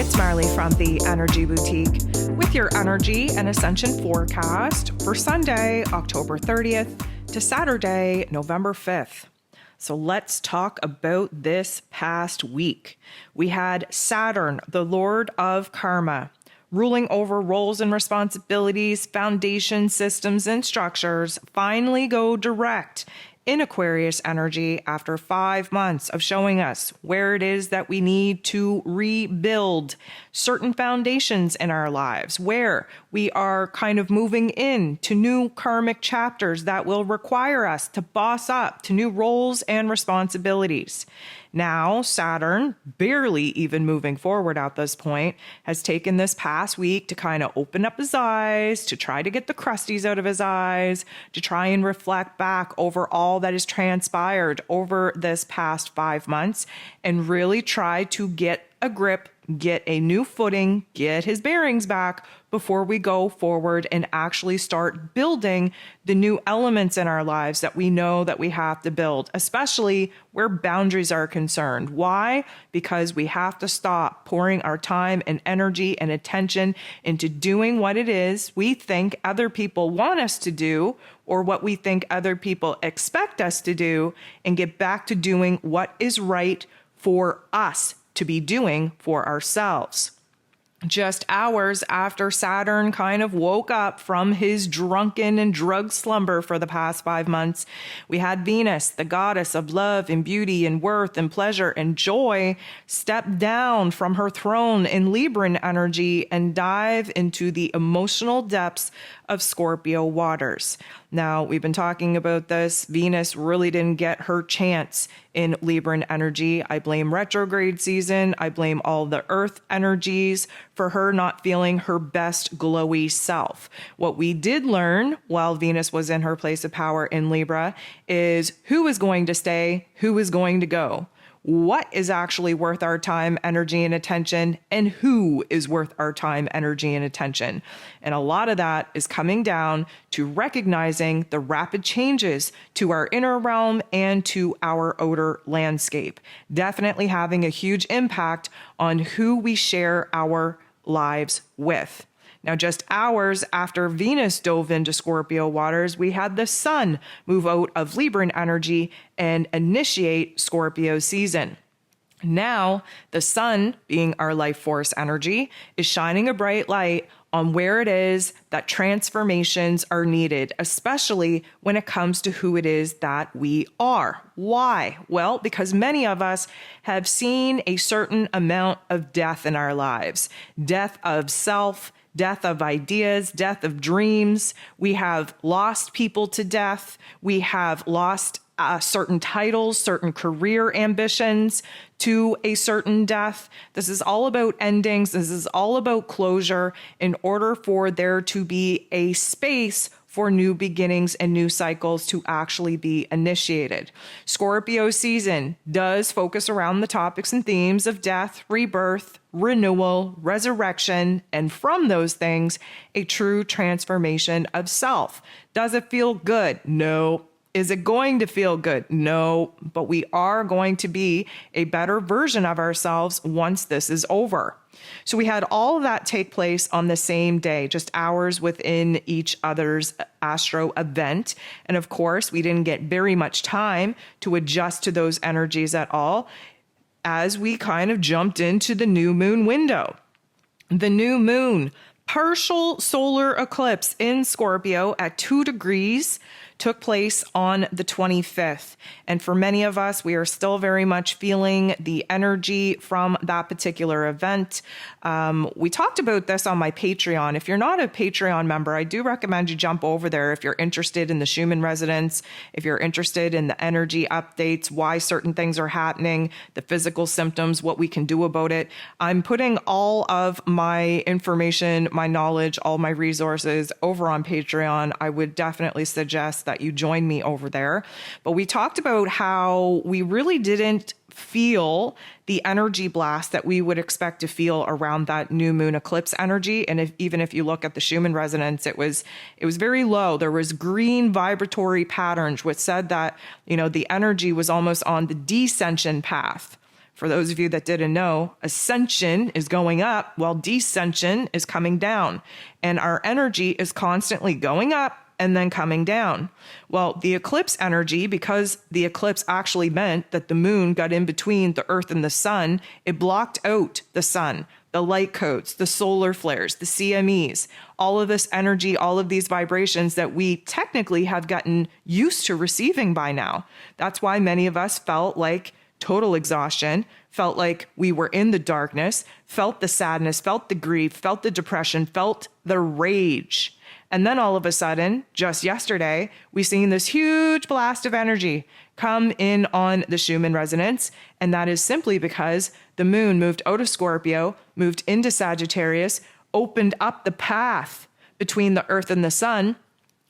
It's Marley from the Energy Boutique with your energy and Ascension Forecast for Sunday, October 30th to Saturday, November 5th. So let's talk about this past week. We had Saturn, the Lord of Karma, ruling over roles and responsibilities, foundation systems, and structures, finally go direct in Aquarius energy after 5 months of showing us where it is that we need to rebuild certain foundations in our lives, where we are kind of moving into new karmic chapters that will require us to boss up to new roles and responsibilities. Now, Saturn, barely even moving forward at this point, has taken this past week to kind of open up his eyes, to try to get the crusties out of his eyes, to try and reflect back over all that has transpired over this past 5 months and really try to get a grip, get a new footing, get his bearings back before we go forward and actually start building the new elements in our lives that we know that we have to build, especially where boundaries are concerned. Why? Because we have to stop pouring our time and energy and attention into doing what it is we think other people want us to do or what we think other people expect us to do, and get back to doing what is right for us to be doing for ourselves. Just hours after Saturn kind of woke up from his drunken and drugged slumber for the past 5 months, we had Venus, the goddess of love and beauty and worth and pleasure and joy, step down from her throne in Libran energy and dive into the emotional depths of Scorpio waters. Now, we've been talking about this. Venus really didn't get her chance in Libran energy. I blame retrograde season. I blame all the earth energies for her not feeling her best glowy self. What we did learn while Venus was in her place of power in Libra is who is going to stay, who is going to go. What is actually worth our time, energy, and attention, and who is worth our time, energy, and attention. And a lot of that is coming down to recognizing the rapid changes to our inner realm and to our outer landscape. Definitely having a huge impact on who we share our lives with. Now, just hours after Venus dove into Scorpio waters, we had the Sun move out of Libran energy and initiate Scorpio season. Now, the Sun, being our life force energy, is shining a bright light on where it is that transformations are needed, especially when it comes to who it is that we are. Why? Well, because many of us have seen a certain amount of death in our lives, death of self, death of ideas, death of dreams. We have lost people to death. We have lost certain titles, certain career ambitions to a certain death. This is all about endings. This is all about closure in order for there to be a space for new beginnings and new cycles to actually be initiated. Scorpio season does focus around the topics and themes of death, rebirth, renewal, resurrection, and from those things, a true transformation of self. Does it feel good? No. Is it going to feel good? No, but we are going to be a better version of ourselves once this is over. So we had all of that take place on the same day, just hours within each other's astro event. And of course, we didn't get very much time to adjust to those energies at all as we kind of jumped into the new moon window. The new moon, partial solar eclipse in Scorpio at 2 degrees, took place on the 25th. And for many of us, we are still very much feeling the energy from that particular event. We talked about this on my Patreon. If you're not a Patreon member, I do recommend you jump over there if you're interested in the Schumann Resonance, if you're interested in the energy updates, why certain things are happening, the physical symptoms, what we can do about it. I'm putting all of my information, my knowledge, all my resources over on Patreon. I would definitely suggest that you join me over there. But we talked about how we really didn't feel the energy blast that we would expect to feel around that new moon eclipse energy. And even if you look at the Schumann Resonance, it was very low. There was green vibratory patterns, which said that, the energy was almost on the descension path For those of you that didn't know, ascension is going up while descension is coming down. And our energy is constantly going up and then coming down. Well, the eclipse energy, because the eclipse actually meant that the moon got in between the earth and the sun, it blocked out the sun, the light codes, the solar flares, the CMEs, all of this energy, all of these vibrations that we technically have gotten used to receiving by now. That's why many of us felt like total exhaustion, felt like we were in the darkness, felt the sadness, felt the grief, felt the depression, felt the rage. And then all of a sudden, just yesterday, we seen this huge blast of energy come in on the Schumann Resonance. And that is simply because the moon moved out of Scorpio, moved into Sagittarius, opened up the path between the earth and the sun,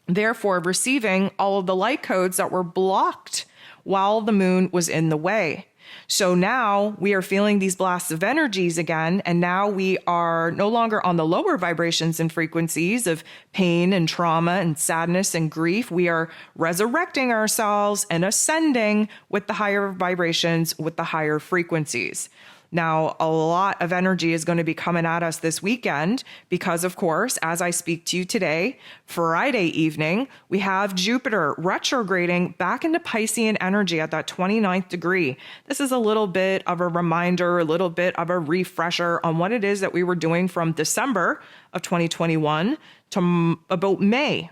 therefore receiving all of the light codes that were blocked while the moon was in the way. So now we are feeling these blasts of energies again, and now we are no longer on the lower vibrations and frequencies of pain and trauma and sadness and grief. We are resurrecting ourselves and ascending with the higher vibrations, with the higher frequencies. Now, a lot of energy is going to be coming at us this weekend because, of course, as I speak to you today, Friday evening, we have Jupiter retrograding back into Piscean energy at that 29th degree. This is a little bit of a reminder, a little bit of a refresher on what it is that we were doing from December of 2021 to about May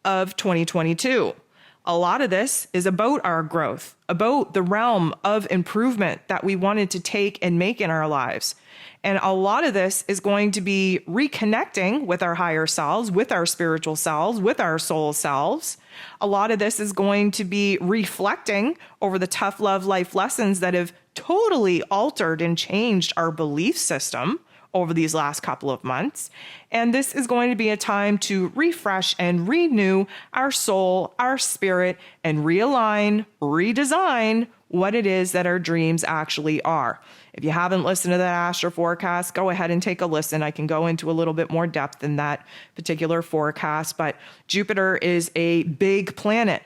of 2022. A lot of this is about our growth, about the realm of improvement that we wanted to take and make in our lives. And a lot of this is going to be reconnecting with our higher selves, with our spiritual selves, with our soul selves. A lot of this is going to be reflecting over the tough love life lessons that have totally altered and changed our belief system over these last couple of months. And this is going to be a time to refresh and renew our soul, our spirit, and realign, redesign what it is that our dreams actually are. If you haven't listened to that Astro Forecast, go ahead and take a listen. I can go into a little bit more depth in that particular forecast, but Jupiter is a big planet.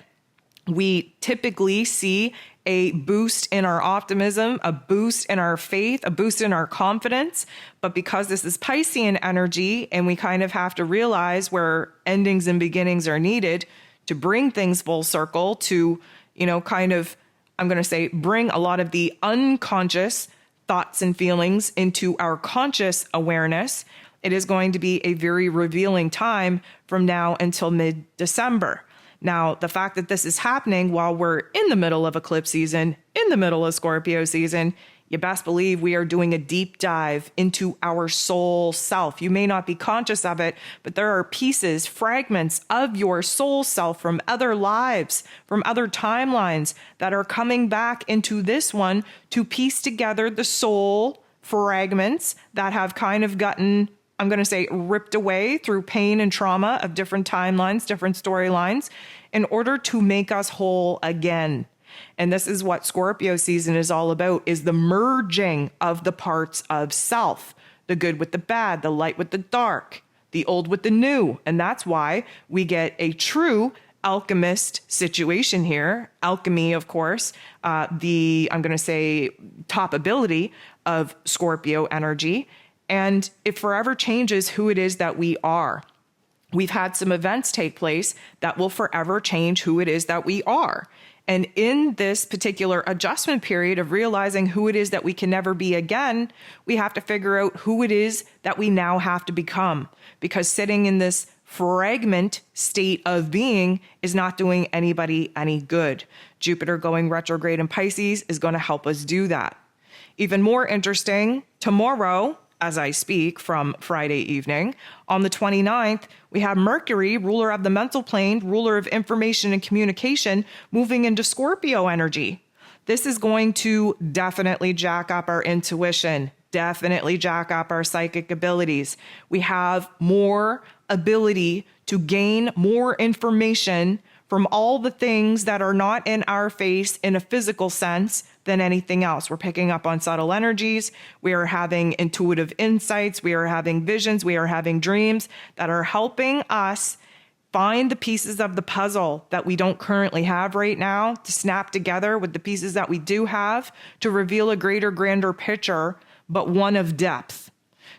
We typically see a boost in our optimism, a boost in our faith, a boost in our confidence. But because this is Piscean energy and we kind of have to realize where endings and beginnings are needed to bring things full circle, to, kind of, I'm going to say, bring a lot of the unconscious thoughts and feelings into our conscious awareness, it is going to be a very revealing time from now until mid-December. Now, the fact that this is happening while we're in the middle of eclipse season, in the middle of Scorpio season, you best believe we are doing a deep dive into our soul self. You may not be conscious of it, but there are pieces, fragments of your soul self from other lives, from other timelines that are coming back into this one to piece together the soul fragments that have kind of gotten, I'm going to say, ripped away through pain and trauma of different timelines, different storylines, in order to make us whole again. And this is what Scorpio season is all about, is the merging of the parts of self, the good with the bad, the light with the dark, the old with the new. And that's why we get a true alchemist situation here. Alchemy, of course, I'm going to say top ability of Scorpio energy. And it forever changes who it is that we are. We've had some events take place that will forever change who it is that we are. And in this particular adjustment period of realizing who it is that we can never be again, we have to figure out who it is that we now have to become. Because sitting in this fragment state of being is not doing anybody any good. Jupiter going retrograde in Pisces is going to help us do that. Even more interesting, tomorrow, as I speak from Friday evening, on the 29th, we have Mercury, ruler of the mental plane, ruler of information and communication, moving into Scorpio energy. This is going to definitely jack up our intuition, definitely jack up our psychic abilities. We have more ability to gain more information from all the things that are not in our face in a physical sense than anything else. We're picking up on subtle energies. We are having intuitive insights. We are having visions. We are having dreams that are helping us Find the pieces of the puzzle that we don't currently have right now to snap together with the pieces that we do have to reveal a greater, grander picture, but one of depth.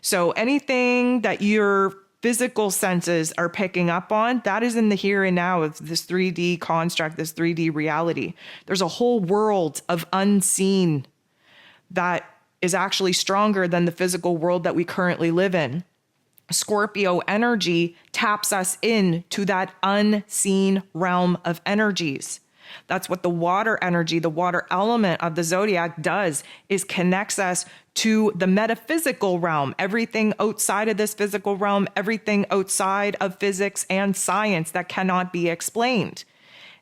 So anything that your physical senses are picking up on, that is in the here and now of this 3D construct, this 3D reality. There's a whole world of unseen that is actually stronger than the physical world that we currently live in. Scorpio energy taps us into that unseen realm of energies. That's what the water energy, the water element of the zodiac does, is connects us to the metaphysical realm, everything outside of this physical realm, everything outside of physics and science that cannot be explained.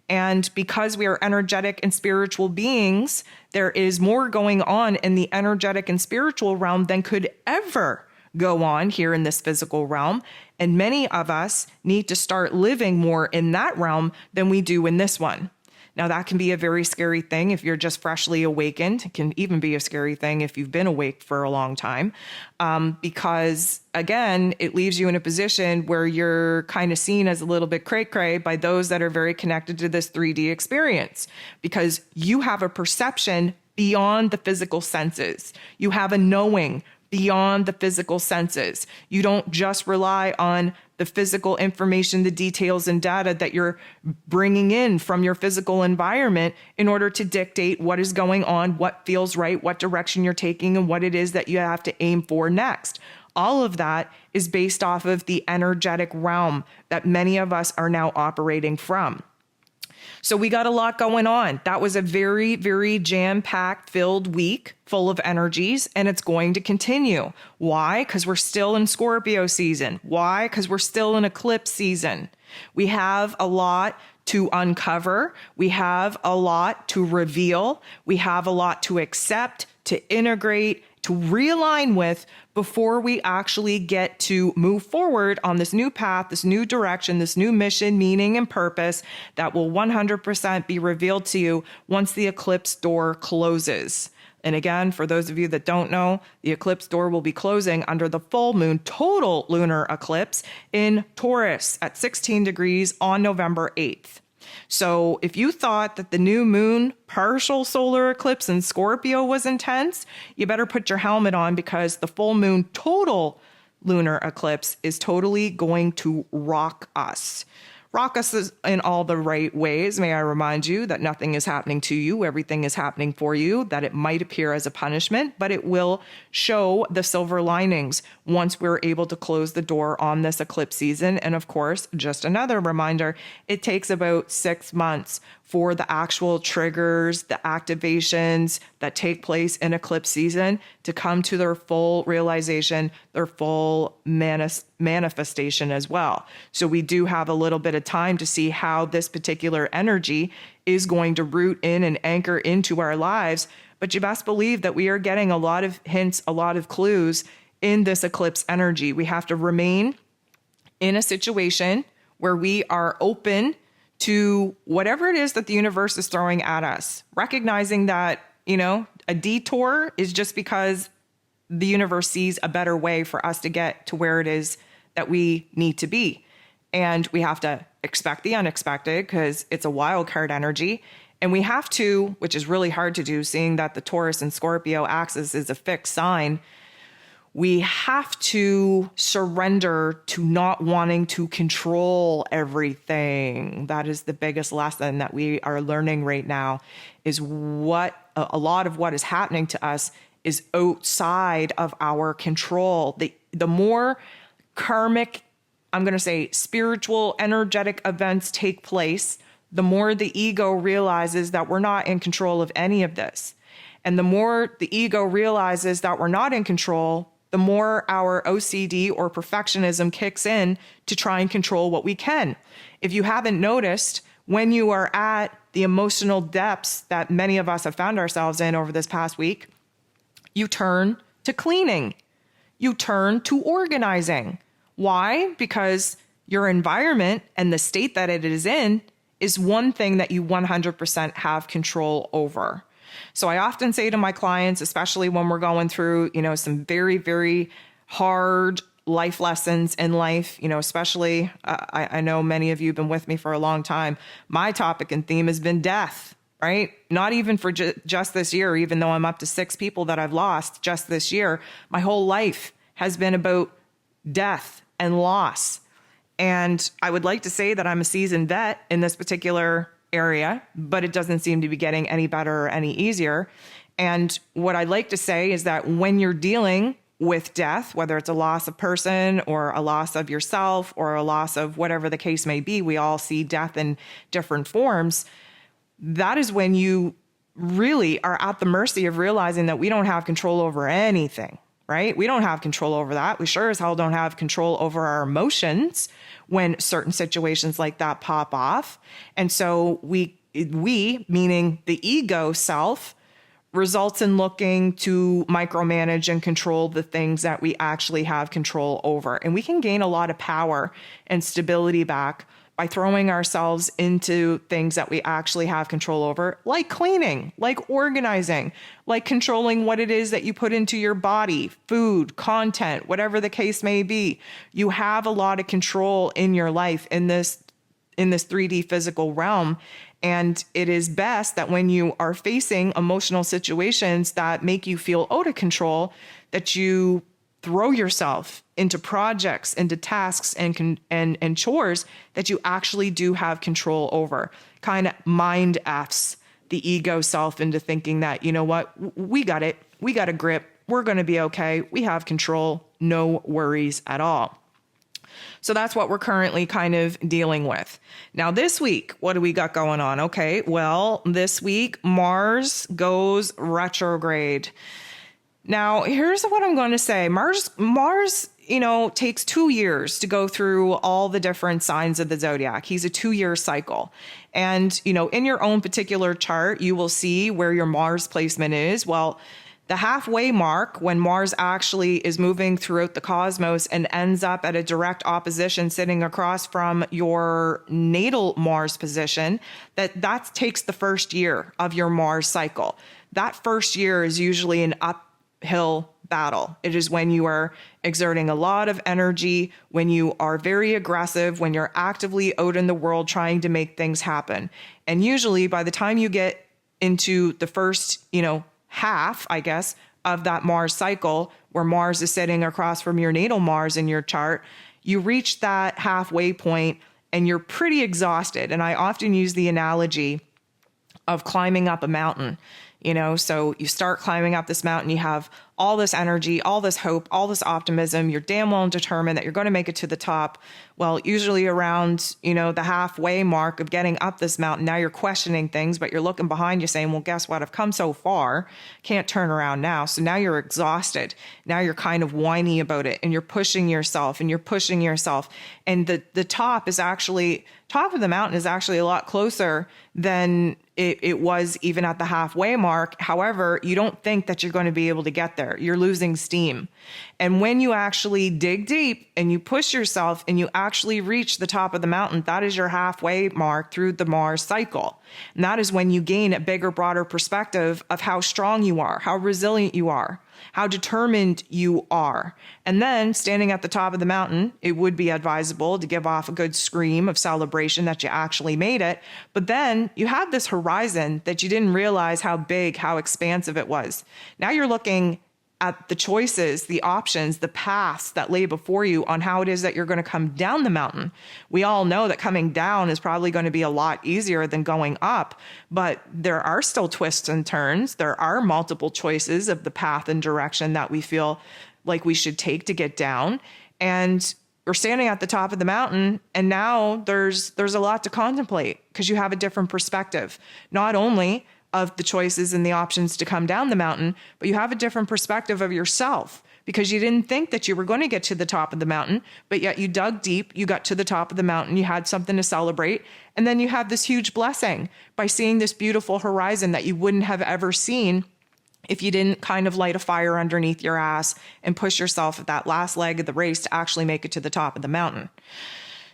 And because we are energetic and spiritual beings, there is more going on in the energetic and spiritual realm than could ever go on here in this physical realm. And many of us need to start living more in that realm than we do in this one. Now, that can be a very scary thing if you're just freshly awakened. It can even be a scary thing if you've been awake for a long time, because, again, it leaves you in a position where you're kind of seen as a little bit cray-cray by those that are very connected to this 3D experience, because you have a perception beyond the physical senses. You have a knowing beyond the physical senses. You don't just rely on the physical information, the details and data that you're bringing in from your physical environment in order to dictate what is going on, what feels right, what direction you're taking, and what it is that you have to aim for next. All of that is based off of the energetic realm that many of us are now operating from. So we got a lot going on. That was a very, very jam-packed, filled week full of energies, and it's going to continue. Why? Because we're still in Scorpio season. Why? Because we're still in eclipse season. We have a lot to uncover. We have a lot to reveal. We have a lot to accept, to integrate, to realign with before we actually get to move forward on this new path, this new direction, this new mission, meaning, and purpose that will 100% be revealed to you once the eclipse door closes. And again, for those of you that don't know, the eclipse door will be closing under the full moon total lunar eclipse in Taurus at 16 degrees on November 8th. So if you thought that the new moon partial solar eclipse in Scorpio was intense, you better put your helmet on, because the full moon total lunar eclipse is totally going to rock us. Rock us in all the right ways. May I remind you that nothing is happening to you. Everything is happening for you, that it might appear as a punishment, but it will show the silver linings once we're able to close the door on this eclipse season. And of course, just another reminder, it takes about 6 months for the actual triggers, the activations that take place in eclipse season to come to their full realization, their full manifestation as well. So we do have a little bit of time to see how this particular energy is going to root in and anchor into our lives. But you best believe that we are getting a lot of hints, a lot of clues in this eclipse energy. We have to remain in a situation where we are open to whatever it is that the universe is throwing at us, recognizing that, a detour is just because the universe sees a better way for us to get to where it is that we need to be. And we have to expect the unexpected because it's a wild card energy. And we have to, which is really hard to do, seeing that the Taurus and Scorpio axis is a fixed sign, we have to surrender to not wanting to control everything. That is the biggest lesson that we are learning right now, is what a lot of what is happening to us is outside of our control. The more karmic, I'm going to say spiritual, energetic events take place, the more the ego realizes that we're not in control of any of this. And the more the ego realizes that we're not in control, the more our OCD or perfectionism kicks in to try and control what we can. If you haven't noticed, when you are at the emotional depths that many of us have found ourselves in over this past week, you turn to cleaning. You turn to organizing. Why? Because your environment and the state that it is in is one thing that you 100% have control over. So I often say to my clients, especially when we're going through, some very, very hard life lessons in life, especially I know many of you have been with me for a long time. My topic and theme has been death, right? Not even for just this year, even though I'm up to 6 people that I've lost just this year. My whole life has been about death and loss. And I would like to say that I'm a seasoned vet in this particular area, but it doesn't seem to be getting any better or any easier. And what I'd like to say is that when you're dealing with death, whether it's a loss of person or a loss of yourself or a loss of whatever the case may be, we all see death in different forms. That is when you really are at the mercy of realizing that we don't have control over anything, right? We don't have control over that. We sure as hell don't have control over our emotions when certain situations like that pop off. And so we meaning the ego self, results in looking to micromanage and control the things that we actually have control over. And we can gain a lot of power and stability back by throwing ourselves into things that we actually have control over, like cleaning, like organizing, like controlling what it is that you put into your body, food, content, whatever the case may be. You have a lot of control in your life in this 3D physical realm. And it is best that when you are facing emotional situations that make you feel out of control, that you throw yourself into projects, into tasks and chores that you actually do have control over. Kind of mind F's the ego self into thinking that, you know what, we got it. We got a grip. We're going to be okay. We have control. No worries at all. So that's what we're currently kind of dealing with. Now, this week, what do we got going on? Okay, well, this week, Mars goes retrograde. Now, here's what I'm going to say. Mars, takes 2 years to go through all the different signs of the zodiac. He's a 2-year cycle. And, in your own particular chart, you will see where your Mars placement is. Well, the halfway mark, when Mars actually is moving throughout the cosmos and ends up at a direct opposition sitting across from your natal Mars position, that takes the first year of your Mars cycle. That first year is usually an uphill battle. It is when you are exerting a lot of energy, when you are very aggressive, when you're actively out in the world trying to make things happen. And usually by the time you get into the first, half, I guess, of that Mars cycle, where Mars is sitting across from your natal Mars in your chart, you reach that halfway point and you're pretty exhausted. And I often use the analogy of climbing up a mountain. So you start climbing up this mountain, you have all this energy, all this hope, all this optimism. You're damn well determined that you're going to make it to the top. Well, usually around, the halfway mark of getting up this mountain, now you're questioning things, but you're looking behind you saying, well, guess what? I've come so far, can't turn around now. So now you're exhausted. Now you're kind of whiny about it and you're pushing yourself. And the top of the mountain is actually a lot closer than it was even at the halfway mark. However, you don't think that you're going to be able to get there. You're losing steam. And when you actually dig deep and you push yourself and you actually reach the top of the mountain, that is your halfway mark through the Mars cycle. And that is when you gain a bigger, broader perspective of how strong you are, how resilient you are, how determined you are. And then standing at the top of the mountain, it would be advisable to give off a good scream of celebration that you actually made it. But then you have this horizon that you didn't realize how big, how expansive it was. Now you're looking at the choices, the options, the paths that lay before you on how it is that you're going to come down the mountain. We all know that coming down is probably going to be a lot easier than going up, but there are still twists and turns. There are multiple choices of the path and direction that we feel like we should take to get down. And we're standing at the top of the mountain, and now there's a lot to contemplate because you have a different perspective, not only of the choices and the options to come down the mountain, but you have a different perspective of yourself because you didn't think that you were going to get to the top of the mountain, but yet you dug deep, you got to the top of the mountain, you had something to celebrate, and then you had this huge blessing by seeing this beautiful horizon that you wouldn't have ever seen if you didn't kind of light a fire underneath your ass and push yourself at that last leg of the race to actually make it to the top of the mountain.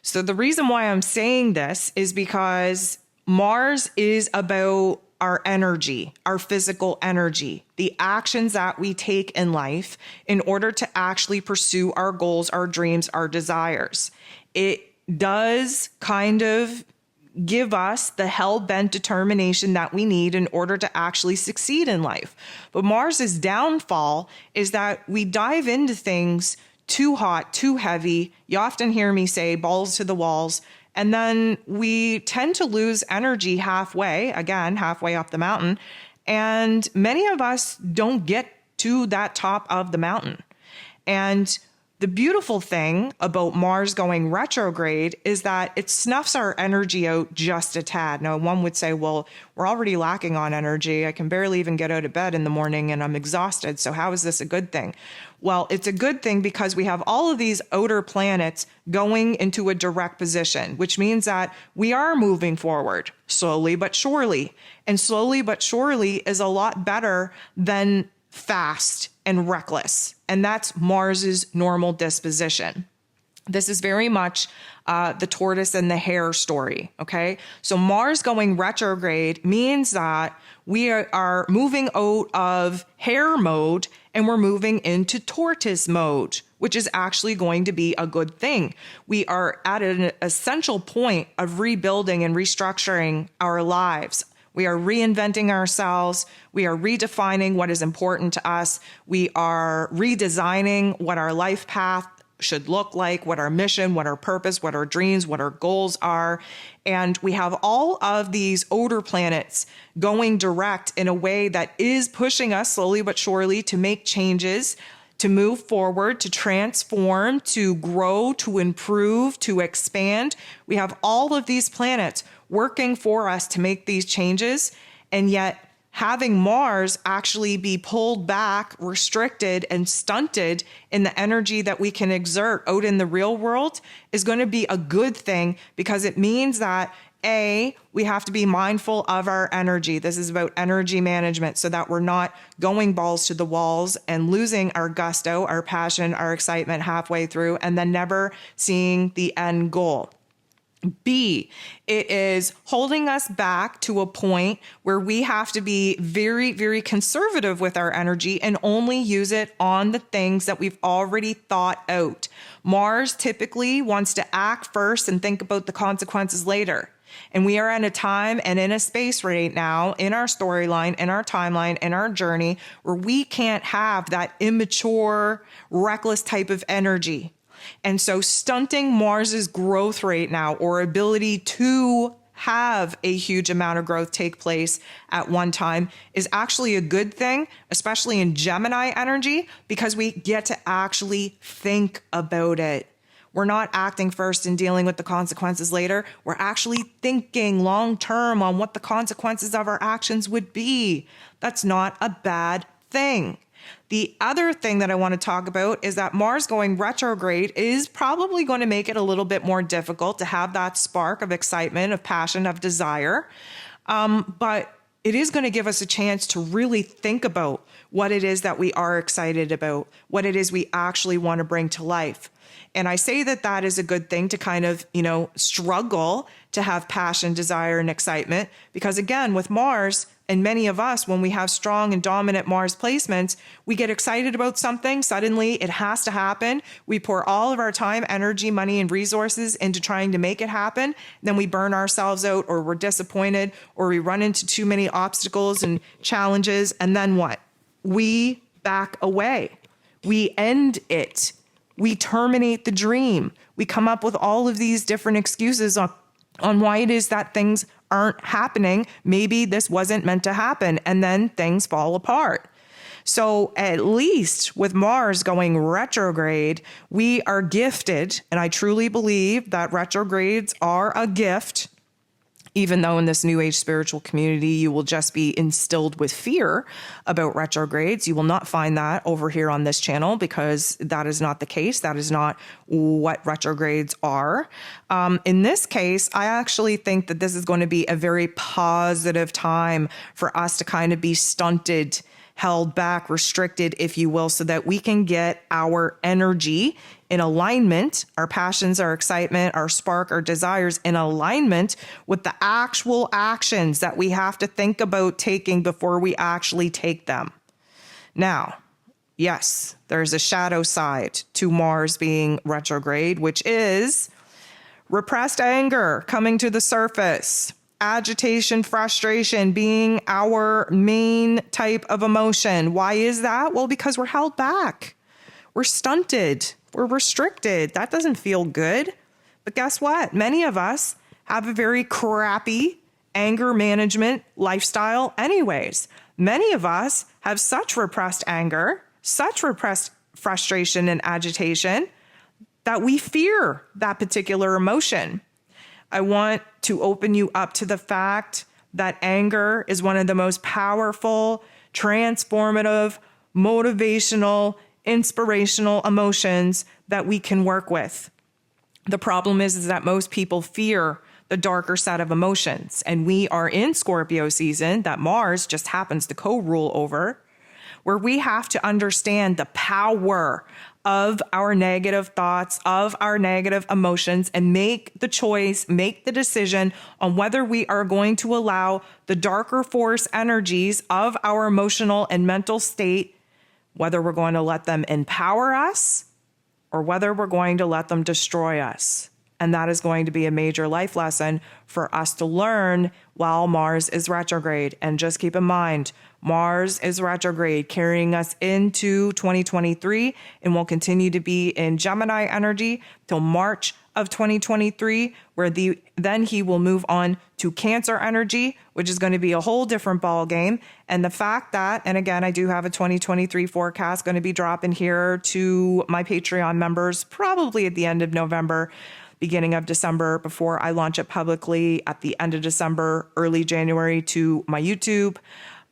So the reason why I'm saying this is because Mars is about our energy, our physical energy, the actions that we take in life in order to actually pursue our goals, our dreams, our desires. It does kind of give us the hell-bent determination that we need in order to actually succeed in life. But Mars's downfall is that we dive into things too hot, too heavy. You often hear me say balls to the walls. And then we tend to lose energy halfway up the mountain. And many of us don't get to that top of the mountain. And the beautiful thing about Mars going retrograde is that it snuffs our energy out just a tad. Now, one would say, well, we're already lacking on energy. I can barely even get out of bed in the morning and I'm exhausted. So how is this a good thing? Well, it's a good thing because we have all of these outer planets going into a direct position, which means that we are moving forward slowly but surely. And slowly but surely is a lot better than fast and reckless. And that's Mars's normal disposition. This is very much the tortoise and the hare story. Okay. So Mars going retrograde means that we are moving out of hare mode and we're moving into tortoise mode, which is actually going to be a good thing. We are at an essential point of rebuilding and restructuring our lives. We are reinventing ourselves. We are redefining what is important to us. We are redesigning what our life path should look like, what our mission, what our purpose, what our dreams, what our goals are. And we have all of these outer planets going direct in a way that is pushing us slowly but surely to make changes, to move forward, to transform, to grow, to improve, to expand. We have all of these planets working for us to make these changes. And yet having Mars actually be pulled back, restricted, and stunted in the energy that we can exert out in the real world is going to be a good thing, because it means that we have to be mindful of our energy. This is about energy management so that we're not going balls to the walls and losing our gusto, our passion, our excitement halfway through, and then never seeing the end goal. B, it is holding us back to a point where we have to be very, very conservative with our energy and only use it on the things that we've already thought out. Mars typically wants to act first and think about the consequences later. And we are at a time and in a space right now in our storyline, in our timeline, in our journey where we can't have that immature, reckless type of energy. And so stunting Mars's growth rate now, or ability to have a huge amount of growth take place at one time, is actually a good thing, especially in Gemini energy, because we get to actually think about it. We're not acting first and dealing with the consequences later. We're actually thinking long term on what the consequences of our actions would be. That's not a bad thing. The other thing that I want to talk about is that Mars going retrograde is probably going to make it a little bit more difficult to have that spark of excitement, of passion, of desire. But it is going to give us a chance to really think about what it is that we are excited about, what it is we actually want to bring to life. And I say that that is a good thing to kind of, struggle to have passion, desire, and excitement. Because again, with Mars, and many of us, when we have strong and dominant Mars placements, we get excited about something. Suddenly it has to happen. We pour all of our time, energy, money, and resources into trying to make it happen. Then we burn ourselves out, or we're disappointed, or we run into too many obstacles and challenges. And then what? We back away. We end it. We terminate the dream. We come up with all of these different excuses on why it is that things aren't happening. Maybe this wasn't meant to happen. And then things fall apart. So at least with Mars going retrograde, we are gifted. And I truly believe that retrogrades are a gift. Even though in this New Age spiritual community, you will just be instilled with fear about retrogrades. You will not find that over here on this channel, because that is not the case. That is not what retrogrades are. In this case, I actually think that this is going to be a very positive time for us to kind of be stunted held back, restricted, if you will, so that we can get our energy in alignment, our passions, our excitement, our spark, our desires in alignment with the actual actions that we have to think about taking before we actually take them. Now, yes, there's a shadow side to Mars being retrograde, which is repressed anger coming to the surface, agitation, frustration being our main type of emotion. Why is that? Well, because we're held back. We're stunted. We're restricted. That doesn't feel good. But guess what? Many of us have a very crappy anger management lifestyle anyways. Many of us have such repressed anger, such repressed frustration and agitation that we fear that particular emotion. I want to open you up to the fact that anger is one of the most powerful, transformative, motivational, inspirational emotions that we can work with. The problem is that most people fear the darker set of emotions, and we are in Scorpio season that Mars just happens to co-rule over, where we have to understand the power of our negative thoughts, of our negative emotions, and make the choice, make the decision on whether we are going to allow the darker force energies of our emotional and mental state, whether we're going to let them empower us or whether we're going to let them destroy us. And that is going to be a major life lesson for us to learn while Mars is retrograde. And just keep in mind, Mars is retrograde, carrying us into 2023 and will continue to be in Gemini energy till March of 2023, where then he will move on to Cancer energy, which is going to be a whole different ball game. And the fact that, and again, I do have a 2023 forecast going to be dropping here to my Patreon members probably at the end of November, beginning of December, before I launch it publicly at the end of December, early January to my YouTube.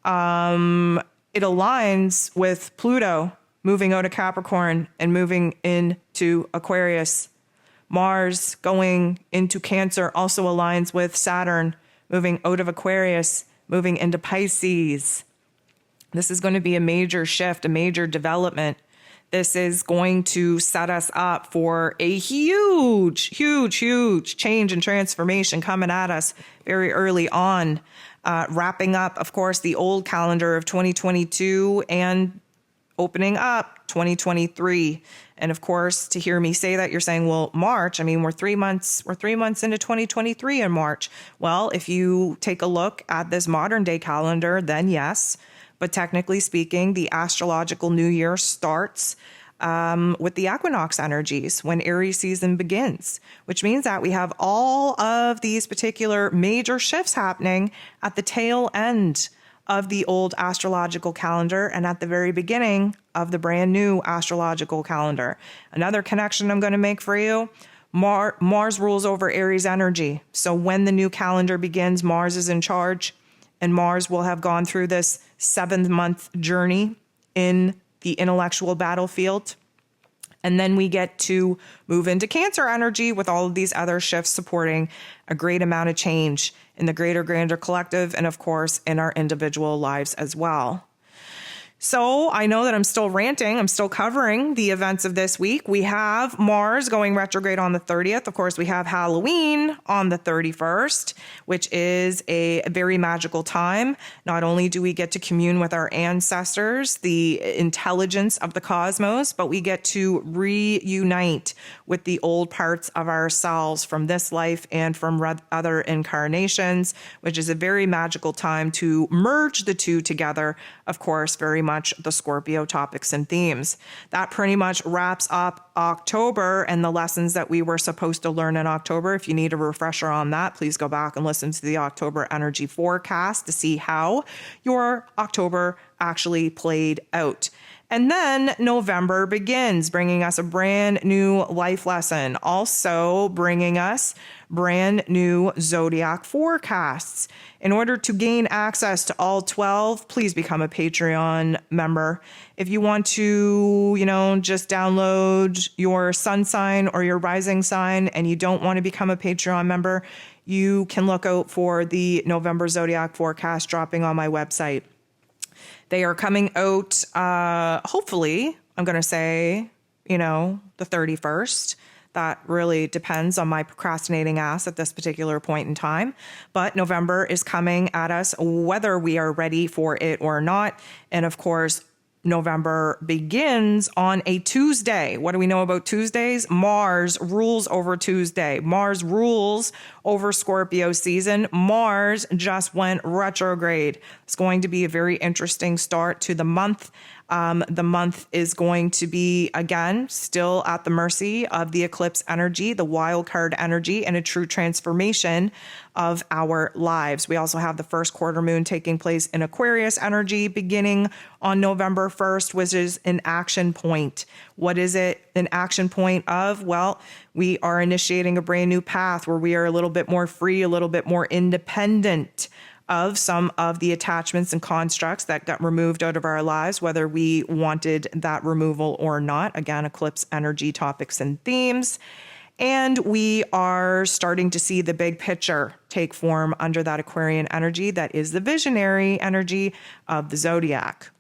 It aligns with Pluto moving out of Capricorn and moving into Aquarius. Mars going into Cancer also aligns with Saturn moving out of Aquarius, moving into Pisces. This is going to be a major shift, a major development. This is going to set us up for a huge, huge, huge change and transformation coming at us very early on, wrapping up, of course, the old calendar of 2022 and opening up 2023. And of course, to hear me say that, you're saying, well, March, I mean, we're 3 months into 2023 in March. Well, if you take a look at this modern day calendar, then yes. But technically speaking, the astrological new year starts with the equinox energies when Aries season begins, which means that we have all of these particular major shifts happening at the tail end of the old astrological calendar and at the very beginning of the brand new astrological calendar. Another connection I'm going to make for you, Mars rules over Aries energy. So when the new calendar begins, Mars is in charge. And Mars will have gone through this 7-month journey in the intellectual battlefield. And then we get to move into Cancer energy with all of these other shifts supporting a great amount of change in the greater, grander collective, and of course, in our individual lives as well. So I know that I'm still ranting. I'm still covering the events of this week. We have Mars going retrograde on the 30th. Of course, we have Halloween on the 31st, which is a very magical time. Not only do we get to commune with our ancestors, the intelligence of the cosmos, but we get to reunite with the old parts of ourselves from this life and from other incarnations, which is a very magical time to merge the two together. Of course, very much the Scorpio topics and themes. That pretty much wraps up October and the lessons that we were supposed to learn in October. If you need a refresher on that, please go back and listen to the October energy forecast to see how your October actually played out. And then November begins, bringing us a brand new life lesson, also bringing us brand new zodiac forecasts. In order to gain access to all 12, please become a Patreon member. If you want to, just download your sun sign or your rising sign and you don't want to become a Patreon member, you can look out for the November zodiac forecast dropping on my website. They are coming out, hopefully, I'm going to say, the 31st. That really depends on my procrastinating ass at this particular point in time. But November is coming at us, whether we are ready for it or not. And of course, November begins on a Tuesday. What do we know about Tuesdays? Mars rules over Tuesday. Mars rules over Scorpio season. Mars just went retrograde. It's going to be a very interesting start to the month. The month is going to be, again, still at the mercy of the eclipse energy, the wild card energy, and a true transformation of our lives. We also have the first quarter moon taking place in Aquarius energy beginning on November 1st, which is an action point. What is it an action point of? Well, we are initiating a brand new path where we are a little bit more free, a little bit more independent of some of the attachments and constructs that got removed out of our lives, whether we wanted that removal or not. Again, eclipse energy topics and themes. And we are starting to see the big picture take form under that Aquarian energy that is the visionary energy of the zodiac.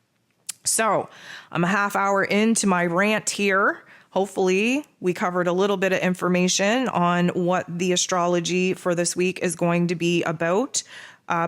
So I'm a half hour into my rant here. Hopefully, we covered a little bit of information on what the astrology for this week is going to be about.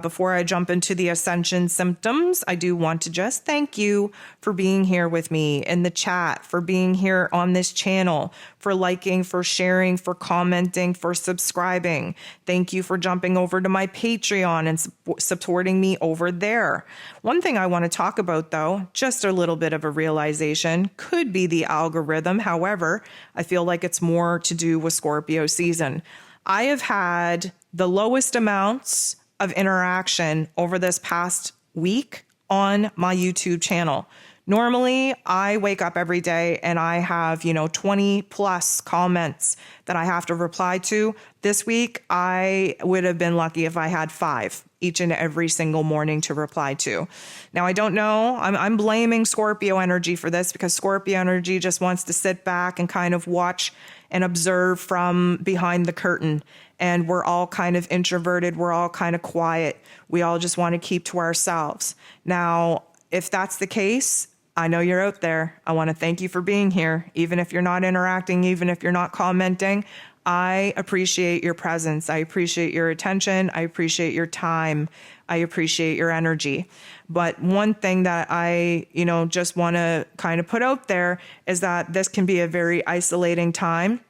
Before I jump into the Ascension symptoms, I do want to just thank you for being here with me in the chat, for being here on this channel, for liking, for sharing, for commenting, for subscribing. Thank you for jumping over to my Patreon and supporting me over there. One thing I want to talk about, though, just a little bit of a realization, could be the algorithm. However, I feel like it's more to do with Scorpio season. I have had the lowest amounts of interaction over this past week on my YouTube channel. Normally, I wake up every day and I have, 20 plus comments that I have to reply to. This week, I would have been lucky if I had 5 each and every single morning to reply to. Now, I don't know. I'm blaming Scorpio energy for this because Scorpio energy just wants to sit back and kind of watch and observe from behind the curtain. And we're all kind of introverted. We're all kind of quiet. We all just want to keep to ourselves. Now, if that's the case, I know you're out there. I want to thank you for being here. Even if you're not interacting, even if you're not commenting, I appreciate your presence. I appreciate your attention. I appreciate your time. I appreciate your energy. But one thing that I, just want to kind of put out there is that this can be a very isolating time.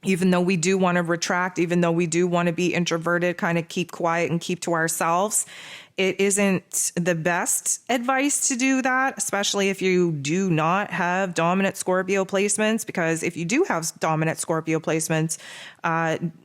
Even though we do want to retract, even though we do want to be introverted, kind of keep quiet and keep to ourselves, it isn't the best advice to do that, especially if you do not have dominant Scorpio placements, because if you do have dominant Scorpio placements,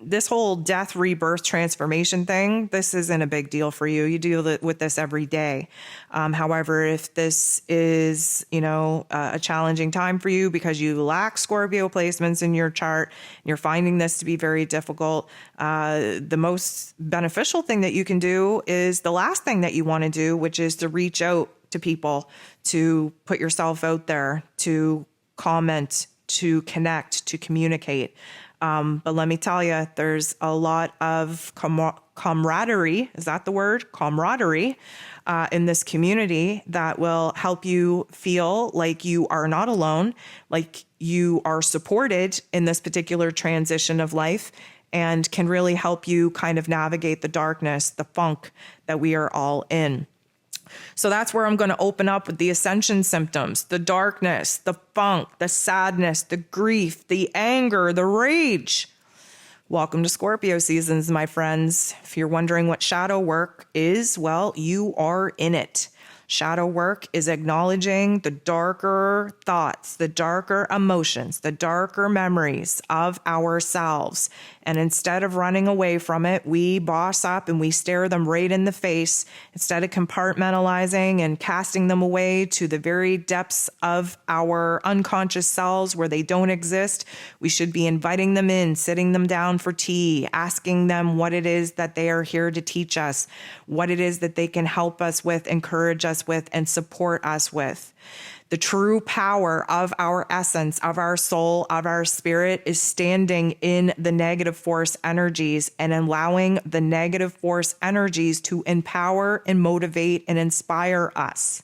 this whole death, rebirth, transformation thing, this isn't a big deal for you. You deal with this every day. However, if this is, a challenging time for you because you lack Scorpio placements in your chart, and you're finding this to be very difficult, the most beneficial thing that you can do is the last thing that you want to do, which is to reach out to people, to put yourself out there, to comment, to connect, to communicate. But let me tell you, there's a lot of camaraderie. Is that the word? Camaraderie in this community that will help you feel like you are not alone, like you are supported in this particular transition of life, and can really help you kind of navigate the darkness, the funk that we are all in. So that's where I'm going to open up with the Ascension symptoms, the darkness, the funk, the sadness, the grief, the anger, the rage. Welcome to Scorpio seasons, my friends. If you're wondering what shadow work is, well, you are in it. Shadow work is acknowledging the darker thoughts, the darker emotions, the darker memories of ourselves. And instead of running away from it, we boss up and we stare them right in the face. Instead of compartmentalizing and casting them away to the very depths of our unconscious selves where they don't exist, we should be inviting them in, sitting them down for tea, asking them what it is that they are here to teach us, what it is that they can help us with, encourage us with, and support us with. The true power of our essence, of our soul, of our spirit is standing in the negative force energies and allowing the negative force energies to empower and motivate and inspire us.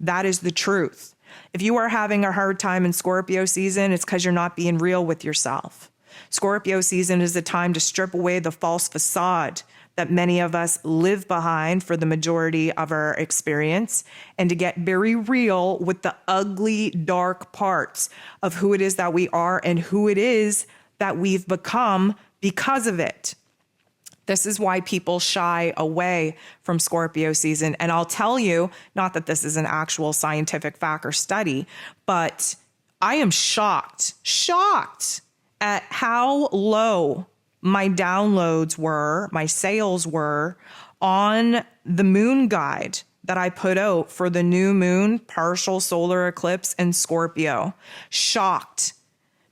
That is the truth. If you are having a hard time in Scorpio season, it's because you're not being real with yourself. Scorpio season is a time to strip away the false facade that many of us live behind for the majority of our experience, and to get very real with the ugly, dark parts of who it is that we are and who it is that we've become because of it. This is why people shy away from Scorpio season. And I'll tell you, not that this is an actual scientific fact or study, but I am shocked at how low my downloads were, my sales were on the moon guide that I put out for the new moon partial solar eclipse in Scorpio. Shocked.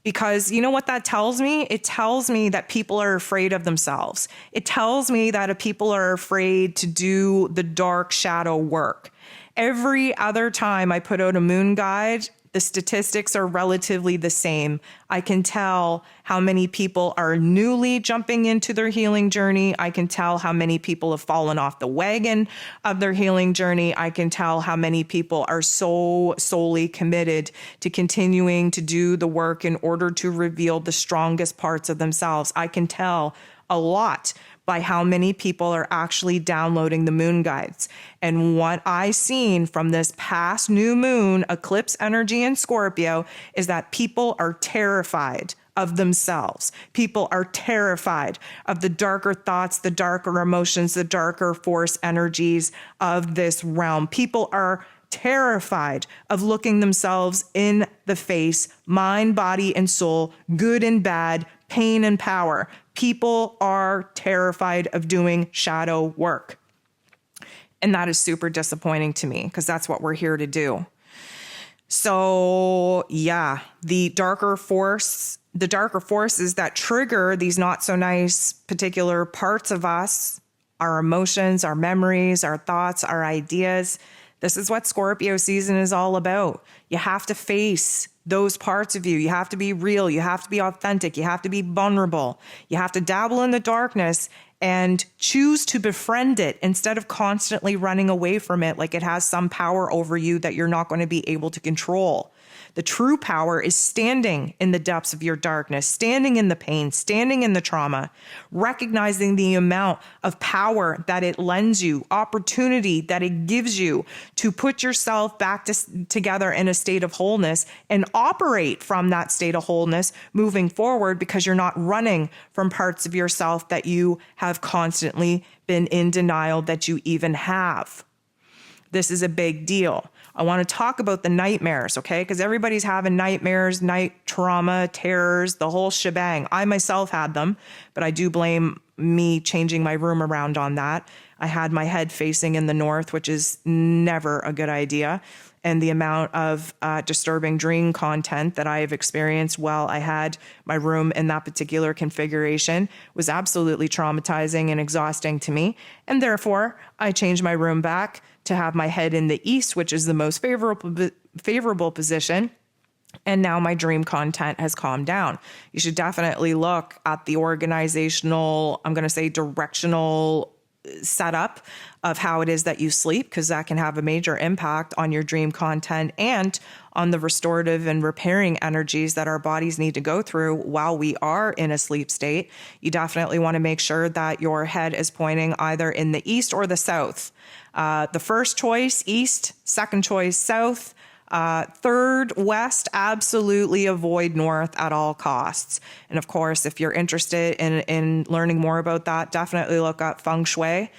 Because you know what that tells me? It tells me that people are afraid of themselves. It tells me that people are afraid to do the dark shadow work. Every other time I put out a moon guide, the statistics are relatively the same. I can tell how many people are newly jumping into their healing journey. I can tell how many people have fallen off the wagon of their healing journey. I can tell how many people are so solely committed to continuing to do the work in order to reveal the strongest parts of themselves. I can tell a lot by how many people are actually downloading the moon guides. And what I've seen from this past new moon eclipse energy in Scorpio is that people are terrified of themselves. People are terrified of the darker thoughts, the darker emotions, the darker force energies of this realm. People are terrified of looking themselves in the face, mind, body, and soul, good and bad, pain and power. People are terrified of doing shadow work. And that is super disappointing to me because that's what we're here to do. So yeah, the darker forces that trigger these not so nice particular parts of us, our emotions, our memories, our thoughts, our ideas. This is what Scorpio season is all about. You have to face those parts of you. You have to be real. You have to be authentic. You have to be vulnerable. You have to dabble in the darkness and choose to befriend it instead of constantly running away from it like it has some power over you that you're not going to be able to control. The true power is standing in the depths of your darkness, standing in the pain, standing in the trauma, recognizing the amount of power that it lends you, opportunity that it gives you to put yourself back together in a state of wholeness and operate from that state of wholeness moving forward, because you're not running from parts of yourself that you have constantly been in denial that you even have. This is a big deal. I want to talk about the nightmares, okay? Because everybody's having nightmares, night trauma, terrors, the whole shebang. I myself had them, but I do blame me changing my room around on that. I had my head facing in the north, which is never a good idea. And the amount of disturbing dream content that I have experienced while I had my room in that particular configuration was absolutely traumatizing and exhausting to me. And therefore, I changed my room back to have my head in the east, which is the most favorable position. And now my dream content has calmed down. You should definitely look at the organizational, I'm going to say directional setup of how it is that you sleep, because that can have a major impact on your dream content and on the restorative and repairing energies that our bodies need to go through while we are in a sleep state. You definitely want to make sure that your head is pointing either in the east or the south. The first choice, east; second choice, south; third, west. Absolutely avoid north at all costs. And of course, if you're interested in learning more about that, definitely look up feng shui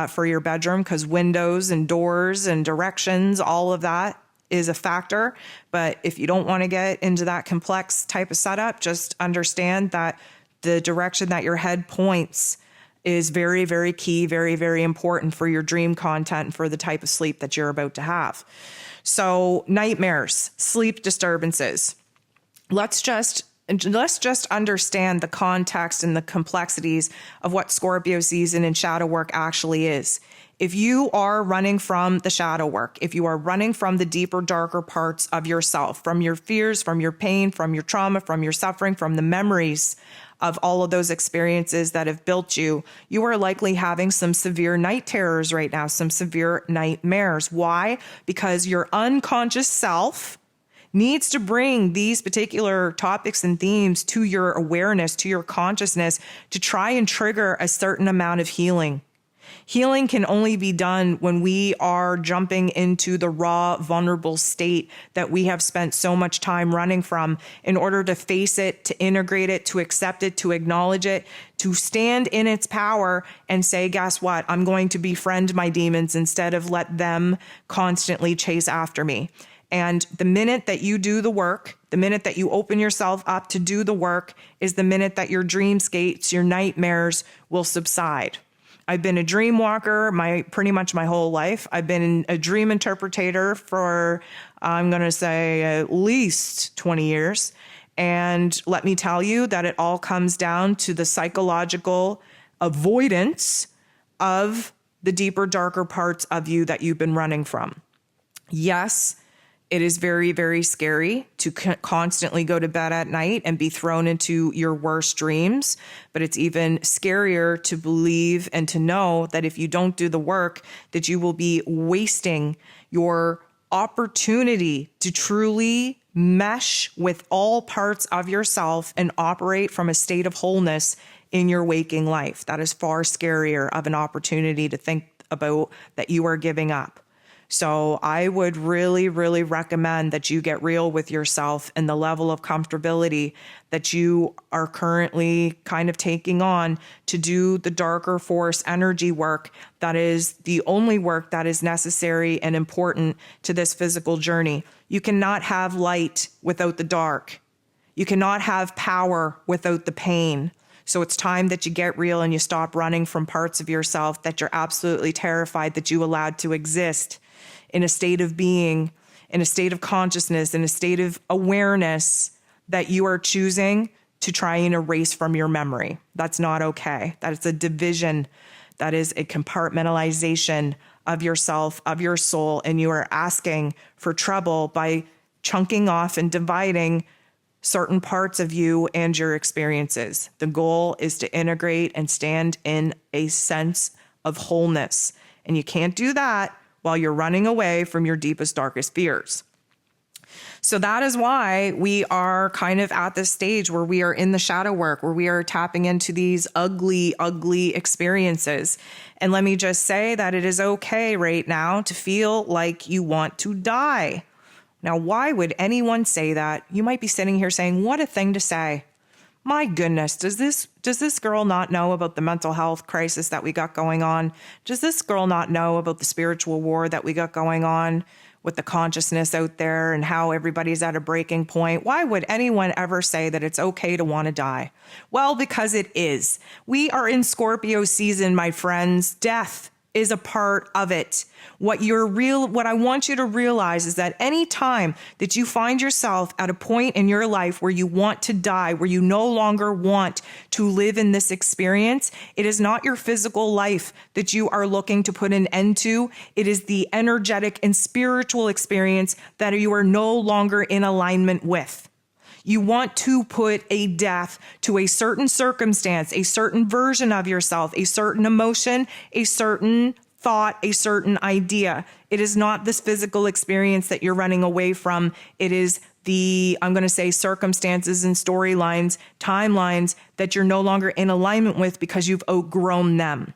for your bedroom, because windows and doors and directions, all of that is a factor. But if you don't want to get into that complex type of setup, just understand that the direction that your head points is very, very key, very, very important for your dream content and for the type of sleep that you're about to have. So nightmares, sleep disturbances. Let's just understand the context and the complexities of what Scorpio season and shadow work actually is. If you are running from the shadow work, if you are running from the deeper, darker parts of yourself, from your fears, from your pain, from your trauma, from your suffering, from the memories of all of those experiences that have built you, you are likely having some severe night terrors right now, some severe nightmares. Why? Because your unconscious self needs to bring these particular topics and themes to your awareness, to your consciousness, to try and trigger a certain amount of healing. Healing can only be done when we are jumping into the raw, vulnerable state that we have spent so much time running from in order to face it, to integrate it, to accept it, to acknowledge it, to stand in its power and say, guess what? I'm going to befriend my demons instead of let them constantly chase after me. And the minute that you do the work, the minute that you open yourself up to do the work is the minute that your dreamscapes, your nightmares will subside. I've been a dream walker pretty much my whole life. I've been a dream interpreter for, I'm going to say, at least 20 years. And let me tell you that it all comes down to the psychological avoidance of the deeper, darker parts of you that you've been running from. Yes, it is very, very scary to constantly go to bed at night and be thrown into your worst dreams. But it's even scarier to believe and to know that if you don't do the work, that you will be wasting your opportunity to truly mesh with all parts of yourself and operate from a state of wholeness in your waking life. That is far scarier of an opportunity to think about that you are giving up. So I would really, really recommend that you get real with yourself and the level of comfortability that you are currently kind of taking on to do the darker force energy work. That is the only work that is necessary and important to this physical journey. You cannot have light without the dark. You cannot have power without the pain. So it's time that you get real and you stop running from parts of yourself that you're absolutely terrified that you allowed to exist in a state of being, in a state of consciousness, in a state of awareness that you are choosing to try and erase from your memory. That's not okay. That is a division. That is a compartmentalization of yourself, of your soul, and you are asking for trouble by chunking off and dividing certain parts of you and your experiences. The goal is to integrate and stand in a sense of wholeness. And you can't do that while you're running away from your deepest, darkest fears. So that is why we are kind of at this stage where we are in the shadow work, where we are tapping into these ugly, ugly experiences. And let me just say that it is okay right now to feel like you want to die. Now, why would anyone say that? You might be sitting here saying, what a thing to say. My goodness, does this girl not know about the mental health crisis that we got going on? Does this girl not know about the spiritual war that we got going on with the consciousness out there and how everybody's at a breaking point? Why would anyone ever say that it's okay to want to die? Well, because it is. We are in Scorpio season, my friends. Death is a part of it. What I want you to realize is that any time that you find yourself at a point in your life where you want to die, where you no longer want to live in this experience, it is not your physical life that you are looking to put an end to. It is the energetic and spiritual experience that you are no longer in alignment with. You want to put a death to a certain circumstance, a certain version of yourself, a certain emotion, a certain thought, a certain idea. It is not this physical experience that you're running away from. It is I'm going to say circumstances and storylines, timelines that you're no longer in alignment with because you've outgrown them.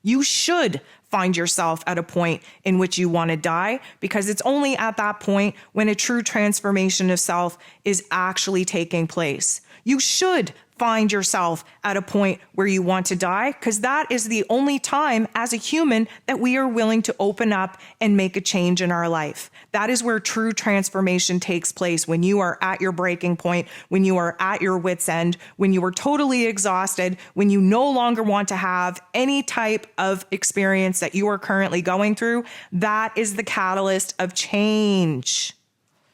You should find yourself at a point in which you want to die, because it's only at that point when a true transformation of self is actually taking place. You should find yourself at a point where you want to die, because that is the only time as a human that we are willing to open up and make a change in our life. That is where true transformation takes place, when you are at your breaking point, when you are at your wit's end, when you are totally exhausted, when you no longer want to have any type of experience that you are currently going through. That is the catalyst of change.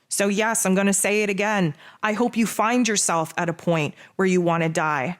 So yes, I'm going to say it again. I hope you find yourself at a point where you want to die.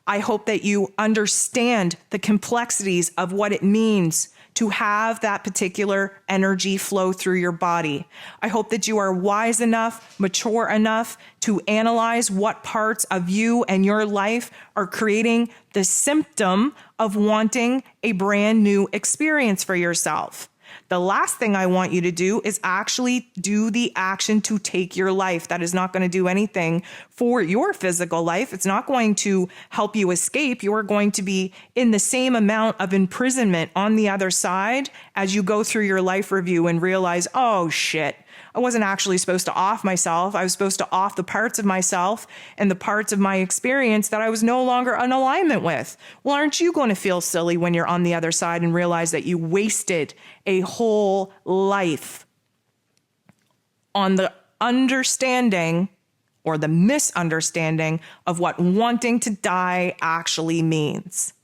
I hope that you understand the complexities of what it means to have that particular energy flow through your body. I hope that you are wise enough, mature enough to analyze what parts of you and your life are creating the symptom of wanting a brand new experience for yourself. The last thing I want you to do is actually do the action to take your life. That is not going to do anything for your physical life. It's not going to help you escape. You are going to be in the same amount of imprisonment on the other side as you go through your life review and realize, oh shit, I wasn't actually supposed to off myself. I was supposed to off the parts of myself and the parts of my experience that I was no longer in alignment with. Well, aren't you going to feel silly when you're on the other side and realize that you wasted a whole life on the understanding or the misunderstanding of what wanting to die actually means?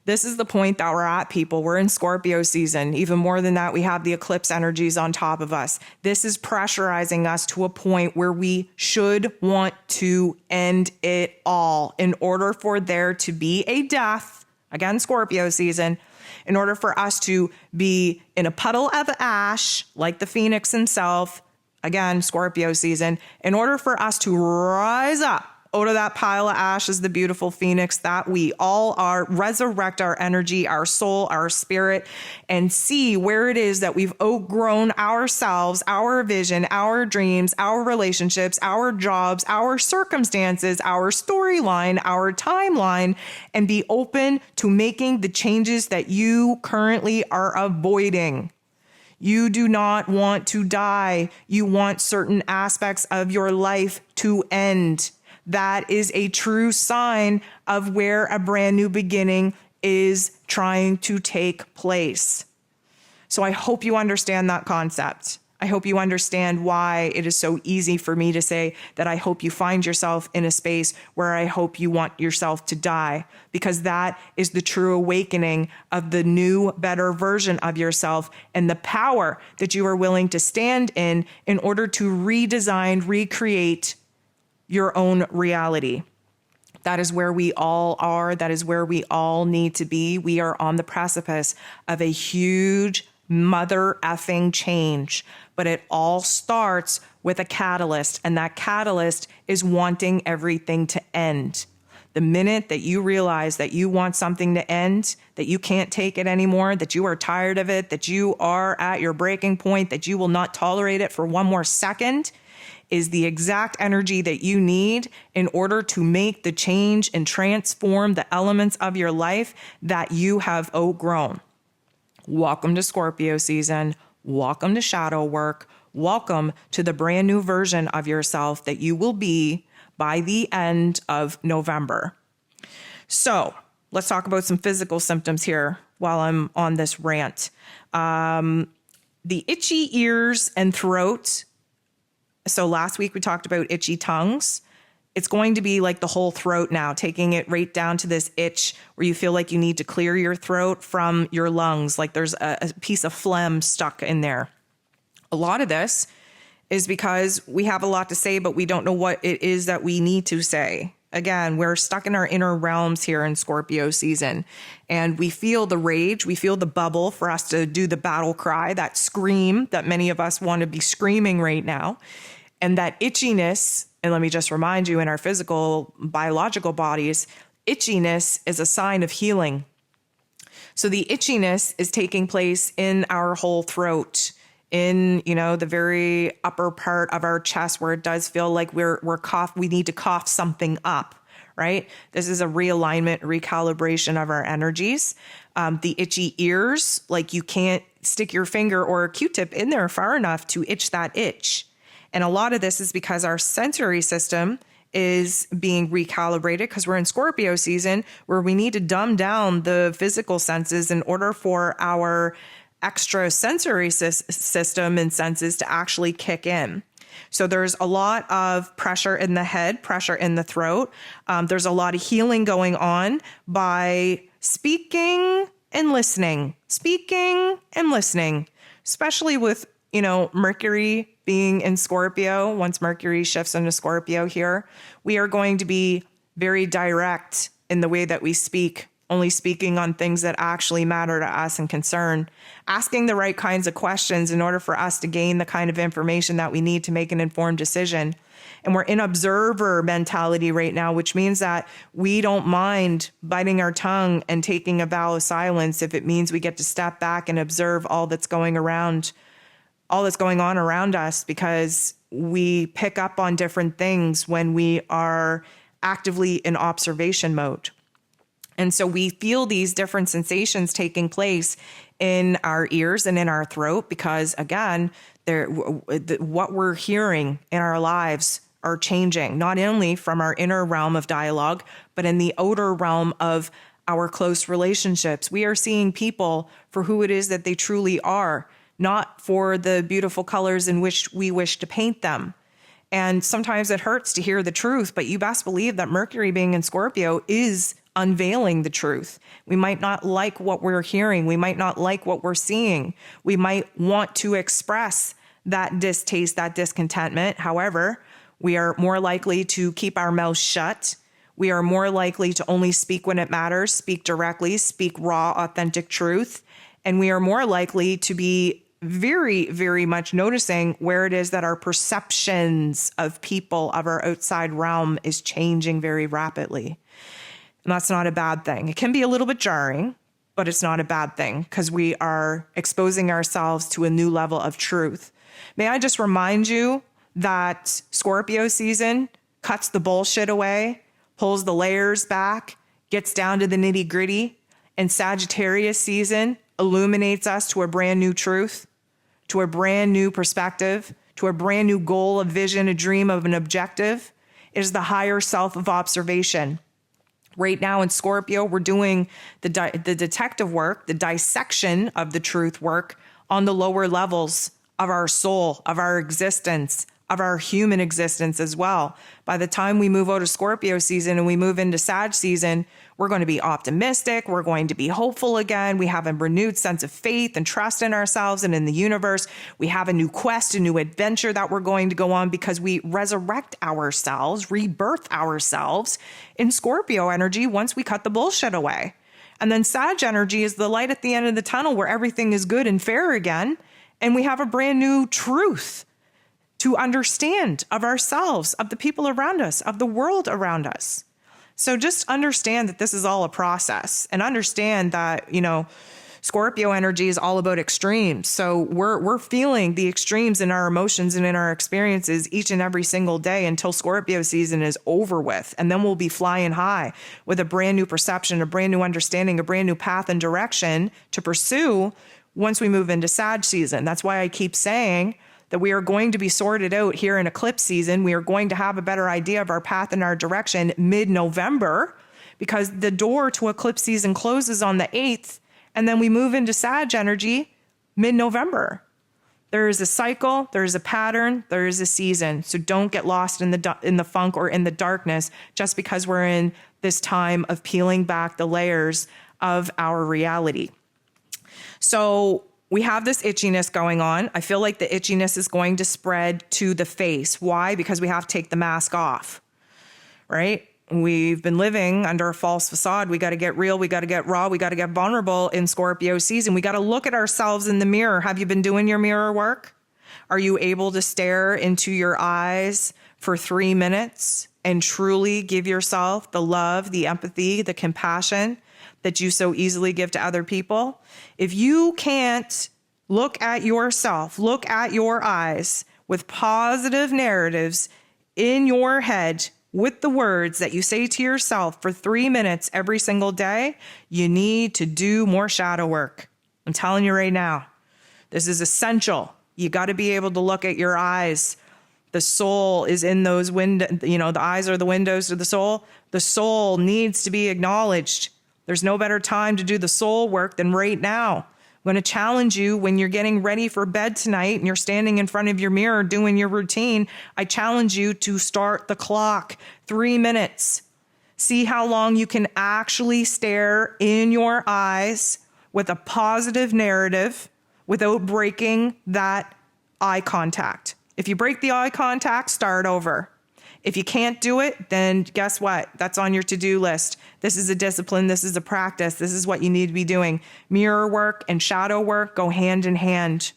This is the point that we're at, people. We're in Scorpio season. Even more than that, we have the eclipse energies on top of us. This is pressurizing us to a point where we should want to end it all in order for there to be a death. Again, Scorpio season. In order for us to be in a puddle of ash, like the Phoenix himself, again, Scorpio season, in order for us to rise up out of that pile of ash as the beautiful Phoenix that we all are, resurrect our energy, our soul, our spirit, and see where it is that we've outgrown ourselves, our vision, our dreams, our relationships, our jobs, our circumstances, our storyline, our timeline, and be open to making the changes that you currently are avoiding. You do not want to die. You want certain aspects of your life to end. That is a true sign of where a brand new beginning is trying to take place. So I hope you understand that concept. I hope you understand why it is so easy for me to say that I hope you find yourself in a space where I hope you want yourself to die, because that is the true awakening of the new, better version of yourself and the power that you are willing to stand in order to redesign, recreate your own reality. That is where we all are. That is where we all need to be. We are on the precipice of a huge mother effing change, but it all starts with a catalyst, and that catalyst is wanting everything to end. The minute that you realize that you want something to end, that you can't take it anymore, that you are tired of it, that you are at your breaking point, that you will not tolerate it for one more second, is the exact energy that you need in order to make the change and transform the elements of your life that you have outgrown. Welcome to Scorpio season. Welcome to shadow work. Welcome to the brand new version of yourself that you will be by the end of November. So let's talk about some physical symptoms here while I'm on this rant. The itchy ears and throat. So last week we talked about itchy tongues. It's going to be like the whole throat now, taking it right down to this itch where you feel like you need to clear your throat from your lungs, like there's a piece of phlegm stuck in there. A lot of this is because we have a lot to say, but we don't know what it is that we need to say. Again, we're stuck in our inner realms here in Scorpio season, and we feel the rage, we feel the bubble for us to do the battle cry, that scream that many of us want to be screaming right now. And that itchiness, and let me just remind you, in our physical, biological bodies, itchiness is a sign of healing. So the itchiness is taking place in our whole throat, in, the very upper part of our chest where it does feel like we need to cough something up, right? This is a realignment, recalibration of our energies. The itchy ears, like you can't stick your finger or a Q-tip in there far enough to itch that itch. And a lot of this is because our sensory system is being recalibrated because we're in Scorpio season where we need to dumb down the physical senses in order for our extra sensory system and senses to actually kick in. So there's a lot of pressure in the head, pressure in the throat. There's a lot of healing going on by speaking and listening, especially with, Mercury being in Scorpio. Once Mercury shifts into Scorpio here, we are going to be very direct in the way that we speak, only speaking on things that actually matter to us and concern, asking the right kinds of questions in order for us to gain the kind of information that we need to make an informed decision. And we're in observer mentality right now, which means that we don't mind biting our tongue and taking a vow of silence if it means we get to step back and observe all that's going on around us, because we pick up on different things when we are actively in observation mode. And so we feel these different sensations taking place in our ears and in our throat because, again, what we're hearing in our lives are changing, not only from our inner realm of dialogue, but in the outer realm of our close relationships. We are seeing people for who it is that they truly are, not for the beautiful colors in which we wish to paint them. And sometimes it hurts to hear the truth, but you best believe that Mercury being in Scorpio is unveiling the truth. We might not like what we're hearing. We might not like what we're seeing. We might want to express that distaste, that discontentment. However, we are more likely to keep our mouths shut. We are more likely to only speak when it matters, speak directly, speak raw, authentic truth. And we are more likely to be very, very much noticing where it is that our perceptions of people, of our outside realm, is changing very rapidly. And that's not a bad thing. It can be a little bit jarring, but it's not a bad thing because we are exposing ourselves to a new level of truth. May I just remind you that Scorpio season cuts the bullshit away, pulls the layers back, gets down to the nitty gritty, and Sagittarius season illuminates us to a brand new truth, to a brand new perspective, to a brand new goal, a vision, a dream, of an objective. It is the higher self of observation. Right now in Scorpio, we're doing the detective work, the dissection of the truth work on the lower levels of our soul, of our existence, of our human existence as well. By the time we move out of Scorpio season and we move into Sag season, we're going to be optimistic. We're going to be hopeful again. We have a renewed sense of faith and trust in ourselves and in the universe. We have a new quest, a new adventure that we're going to go on because we resurrect ourselves, rebirth ourselves in Scorpio energy once we cut the bullshit away. And then Sag energy is the light at the end of the tunnel where everything is good and fair again. And we have a brand new truth to understand of ourselves, of the people around us, of the world around us. So just understand that this is all a process, and understand that, Scorpio energy is all about extremes. So we're feeling the extremes in our emotions and in our experiences each and every single day until Scorpio season is over with. And then we'll be flying high with a brand new perception, a brand new understanding, a brand new path and direction to pursue once we move into Sag season. That's why I keep saying that we are going to be sorted out here in eclipse season. We are going to have a better idea of our path and our direction mid-November, because the door to eclipse season closes on the 8th, and then we move into Sag energy mid-November. There is a cycle, there is a pattern, there is a season. So don't get lost in the funk or in the darkness just because we're in this time of peeling back the layers of our reality. So we have this itchiness going on. I feel like the itchiness is going to spread to the face. Why? Because we have to take the mask off, right? We've been living under a false facade. We got to get real. We got to get raw. We got to get vulnerable in Scorpio season. We got to look at ourselves in the mirror. Have you been doing your mirror work? Are you able to stare into your eyes for 3 minutes and truly give yourself the love, the empathy, the compassion that you so easily give to other people? If you can't look at yourself, look at your eyes with positive narratives in your head with the words that you say to yourself for 3 minutes every single day, you need to do more shadow work. I'm telling you right now, this is essential. You got to be able to look at your eyes. The soul is in those windows, the eyes are the windows to the soul. The soul needs to be acknowledged. There's no better time to do the soul work than right now. I'm going to challenge you when you're getting ready for bed tonight and you're standing in front of your mirror doing your routine. I challenge you to start the clock. 3 minutes. See how long you can actually stare in your eyes with a positive narrative without breaking that eye contact. If you break the eye contact, start over. If you can't do it, then guess what? That's on your to-do list. This is a discipline. This is a practice. This is what you need to be doing. Mirror work and shadow work go hand in hand.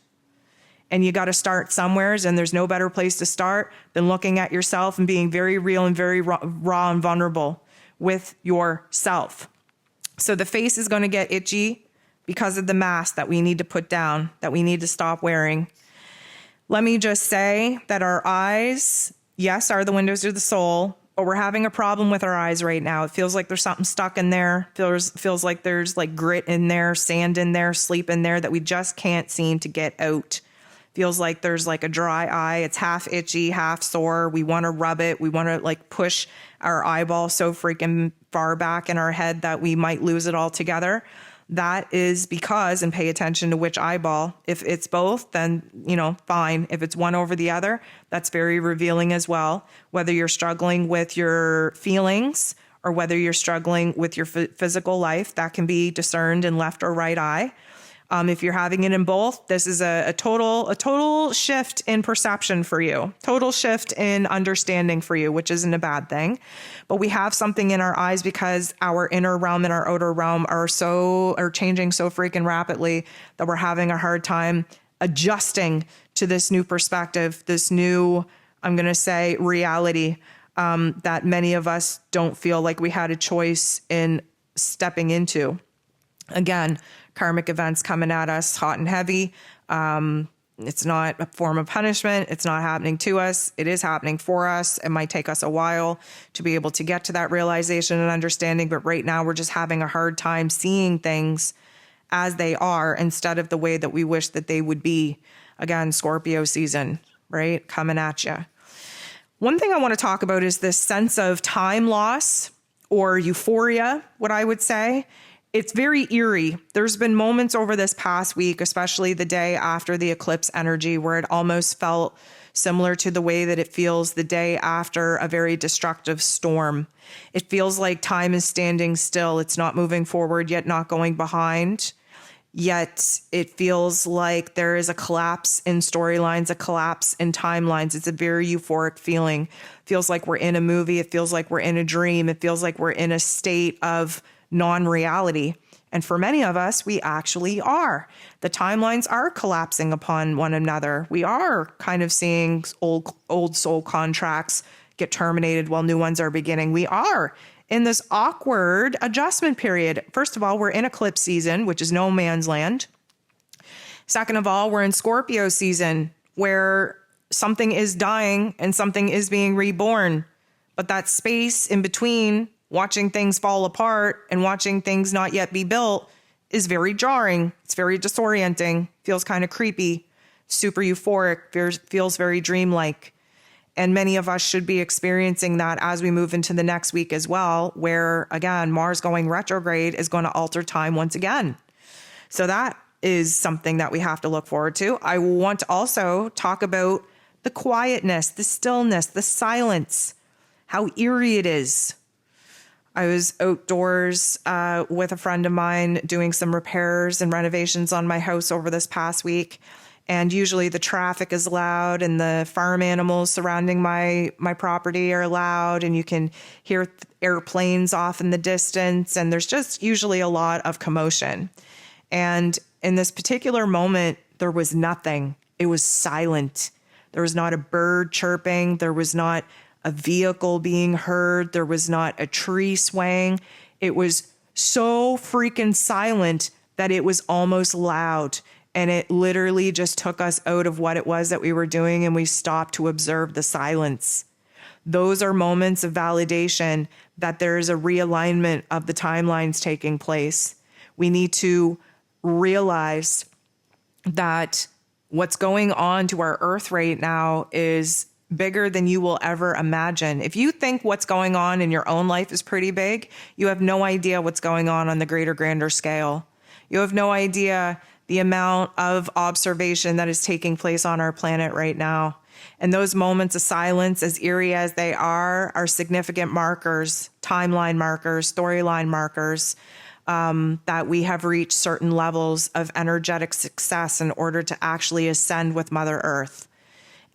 And you got to start somewheres, and there's no better place to start than looking at yourself and being very real and very raw and vulnerable with yourself. So the face is going to get itchy because of the mask that we need to put down, that we need to stop wearing. Let me just say that our eyes, yes, are the windows of the soul, but we're having a problem with our eyes right now. It feels like there's something stuck in there. Feels like there's like grit in there, sand in there, sleep in there that we just can't seem to get out. Feels like there's like a dry eye. It's half itchy, half sore. We want to rub it. We want to like push our eyeball so freaking far back in our head that we might lose it altogether. That is because, and pay attention to which eyeball. If it's both, then, fine. If it's one over the other, that's very revealing as well. Whether you're struggling with your feelings or whether you're struggling with your physical life, that can be discerned in left or right eye. If you're having it in both, this is a total shift in perception for you, total shift in understanding for you, which isn't a bad thing. But we have something in our eyes because our inner realm and our outer realm are changing so freaking rapidly that we're having a hard time adjusting to this new perspective, this new, I'm going to say, reality that many of us don't feel like we had a choice in stepping into. Again, karmic events coming at us hot and heavy. It's not a form of punishment. It's not happening to us. It is happening for us. It might take us a while to be able to get to that realization and understanding. But right now we're just having a hard time seeing things as they are instead of the way that we wish that they would be. Again, Scorpio season, right? Coming at you. One thing I want to talk about is this sense of time loss or euphoria, what I would say. It's very eerie. There's been moments over this past week, especially the day after the eclipse energy, where it almost felt similar to the way that it feels the day after a very destructive storm. It feels like time is standing still. It's not moving forward, yet not going behind. Yet it feels like there is a collapse in storylines, a collapse in timelines. It's a very euphoric feeling. It feels like we're in a movie. It feels like we're in a dream. It feels like we're in a state of non-reality. And for many of us, we actually are. The timelines are collapsing upon one another. We are kind of seeing old soul contracts get terminated while new ones are beginning. We are in this awkward adjustment period. First of all, we're in eclipse season, which is no man's land. Second of all, we're in Scorpio season, where something is dying and something is being reborn. But that space in between watching things fall apart and watching things not yet be built is very jarring. It's very disorienting, feels kind of creepy, super euphoric, feels very dreamlike. And many of us should be experiencing that as we move into the next week as well, where, again, Mars going retrograde is going to alter time once again. So that is something that we have to look forward to. I want to also talk about the quietness, the stillness, the silence, how eerie it is. I was outdoors with a friend of mine doing some repairs and renovations on my house over this past week. And usually the traffic is loud and the farm animals surrounding my property are loud, and you can hear airplanes off in the distance. And there's just usually a lot of commotion. And in this particular moment, there was nothing. It was silent. There was not a bird chirping. There was not a vehicle being heard. There was not a tree swaying. It was so freaking silent that it was almost loud. And it literally just took us out of what it was that we were doing, and we stopped to observe the silence. Those are moments of validation that there is a realignment of the timelines taking place. We need to realize that what's going on to our earth right now is bigger than you will ever imagine. If you think what's going on in your own life is pretty big, you have no idea what's going on the greater, grander scale. You have no idea the amount of observation that is taking place on our planet right now. And those moments of silence, as eerie as they are significant markers, timeline markers, storyline markers, that we have reached certain levels of energetic success in order to actually ascend with Mother Earth.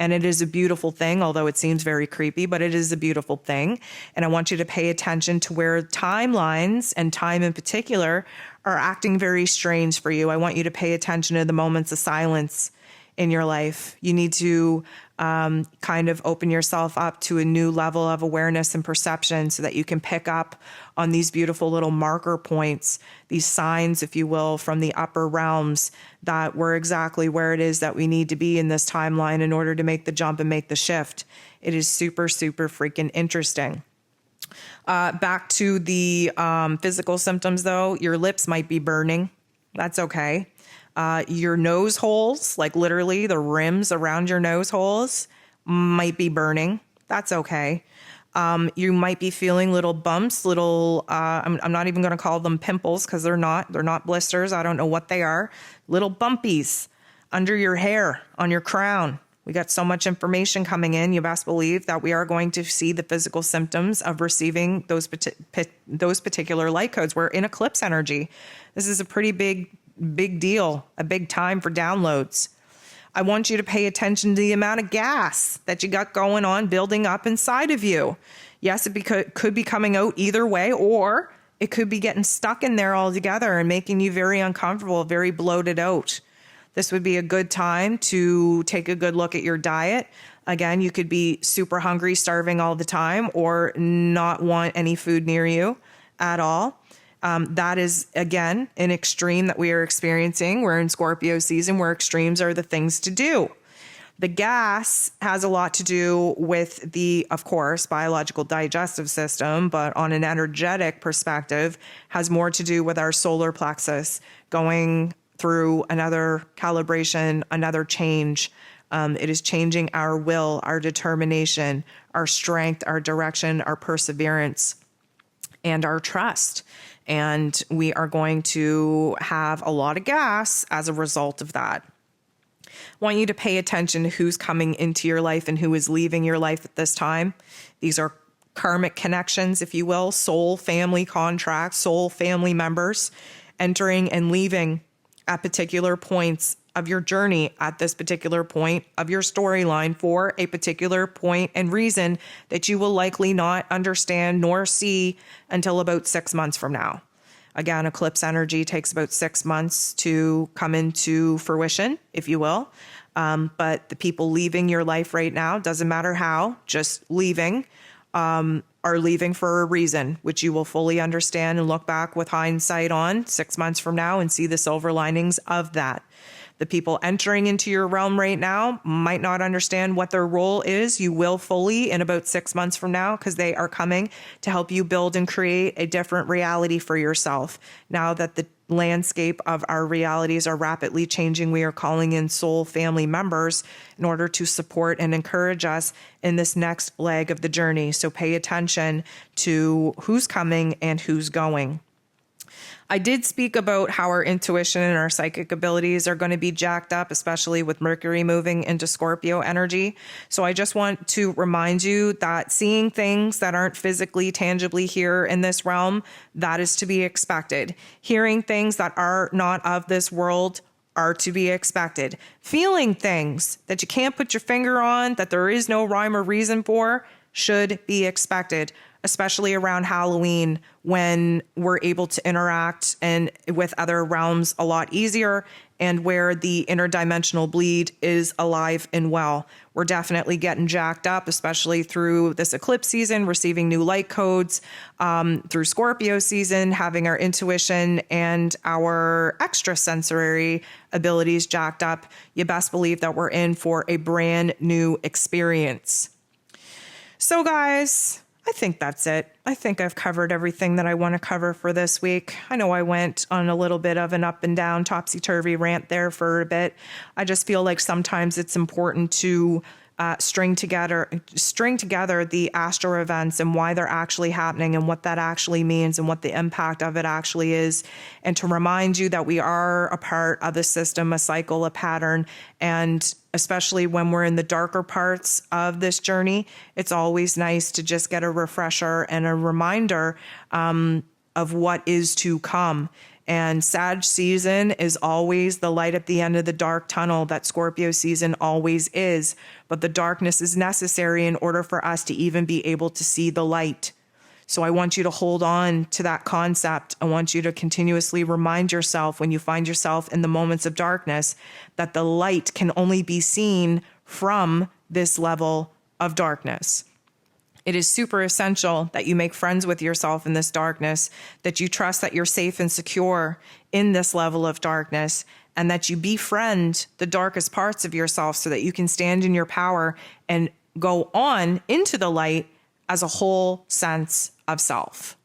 And it is a beautiful thing, although it seems very creepy, but it is a beautiful thing. And I want you to pay attention to where timelines and time in particular are acting very strange for you. I want you to pay attention to the moments of silence in your life. You need to kind of open yourself up to a new level of awareness and perception so that you can pick up on these beautiful little marker points, these signs, if you will, from the upper realms that we're exactly where it is that we need to be in this timeline in order to make the jump and make the shift. It is super, super freaking interesting. Back to the physical symptoms, though, your lips might be burning. That's okay. Your nose holes, like literally the rims around your nose holes, might be burning. That's okay. You might be feeling little bumps, I'm not even going to call them pimples because they're not blisters. I don't know what they are. Little bumpies under your hair, on your crown. We got so much information coming in. You best believe that we are going to see the physical symptoms of receiving those particular light codes. We're in eclipse energy. This is a pretty big deal, a big time for downloads. I want you to pay attention to the amount of gas that you got going on, building up inside of you. Yes, it could be coming out either way, or it could be getting stuck in there altogether and making you very uncomfortable, very bloated out. This would be a good time to take a good look at your diet. Again, you could be super hungry, starving all the time, or not want any food near you at all. That is, again, an extreme that we are experiencing. We're in Scorpio season where extremes are the things to do. The gas has a lot to do with the, of course, biological digestive system, but on an energetic perspective, has more to do with our solar plexus going through another calibration, another change. It is changing our will, our determination, our strength, our direction, our perseverance, and our trust. And we are going to have a lot of gas as a result of that. I want you to pay attention to who's coming into your life and who is leaving your life at this time. These are karmic connections, if you will, soul family contracts, soul family members entering and leaving at particular points of your journey, at this particular point of your storyline, for a particular point and reason that you will likely not understand nor see until about 6 months from now. Again, eclipse energy takes about 6 months to come into fruition, if you will. But the people leaving your life right now, doesn't matter how, just leaving, are leaving for a reason, which you will fully understand and look back with hindsight on 6 months from now and see the silver linings of that. The people entering into your realm right now might not understand what their role is. You will fully in about 6 months from now, because they are coming to help you build and create a different reality for yourself. Now that the landscape of our realities are rapidly changing, we are calling in soul family members in order to support and encourage us in this next leg of the journey. So pay attention to who's coming and who's going. I did speak about how our intuition and our psychic abilities are going to be jacked up, especially with Mercury moving into Scorpio energy. So I just want to remind you that seeing things that aren't physically, tangibly here in this realm, that is to be expected. Hearing things that are not of this world are to be expected. Feeling things that you can't put your finger on, that there is no rhyme or reason for, should be expected, especially around Halloween, when we're able to interact and with other realms a lot easier, and where the interdimensional bleed is alive and well. We're definitely getting jacked up, especially through this eclipse season, receiving new light codes, through Scorpio season, having our intuition and our extrasensory abilities jacked up. You best believe that we're in for a brand new experience. So guys, I think that's it. I think I've covered everything that I want to cover for this week. I know I went on a little bit of an up and down, topsy-turvy rant there for a bit. I just feel like sometimes it's important to string together the astro events and why they're actually happening and what that actually means and what the impact of it actually is. And to remind you that we are a part of a system, a cycle, a pattern. And especially when we're in the darker parts of this journey, it's always nice to just get a refresher and a reminder of what is to come. And Sag season is always the light at the end of the dark tunnel that Scorpio season always is. But the darkness is necessary in order for us to even be able to see the light. So I want you to hold on to that concept. I want you to continuously remind yourself when you find yourself in the moments of darkness that the light can only be seen from this level of darkness. It is super essential that you make friends with yourself in this darkness, that you trust that you're safe and secure in this level of darkness, and that you befriend the darkest parts of yourself so that you can stand in your power and go on into the light as a whole sense of self.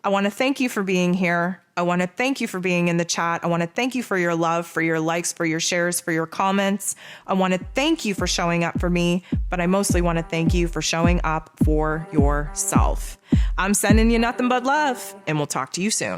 I want to thank you for being here. I want to thank you for being in the chat. I want to thank you for your love, for your likes, for your shares, for your comments. I want to thank you for showing up for me, but I mostly want to thank you for showing up for yourself. I'm sending you nothing but love, and we'll talk to you soon.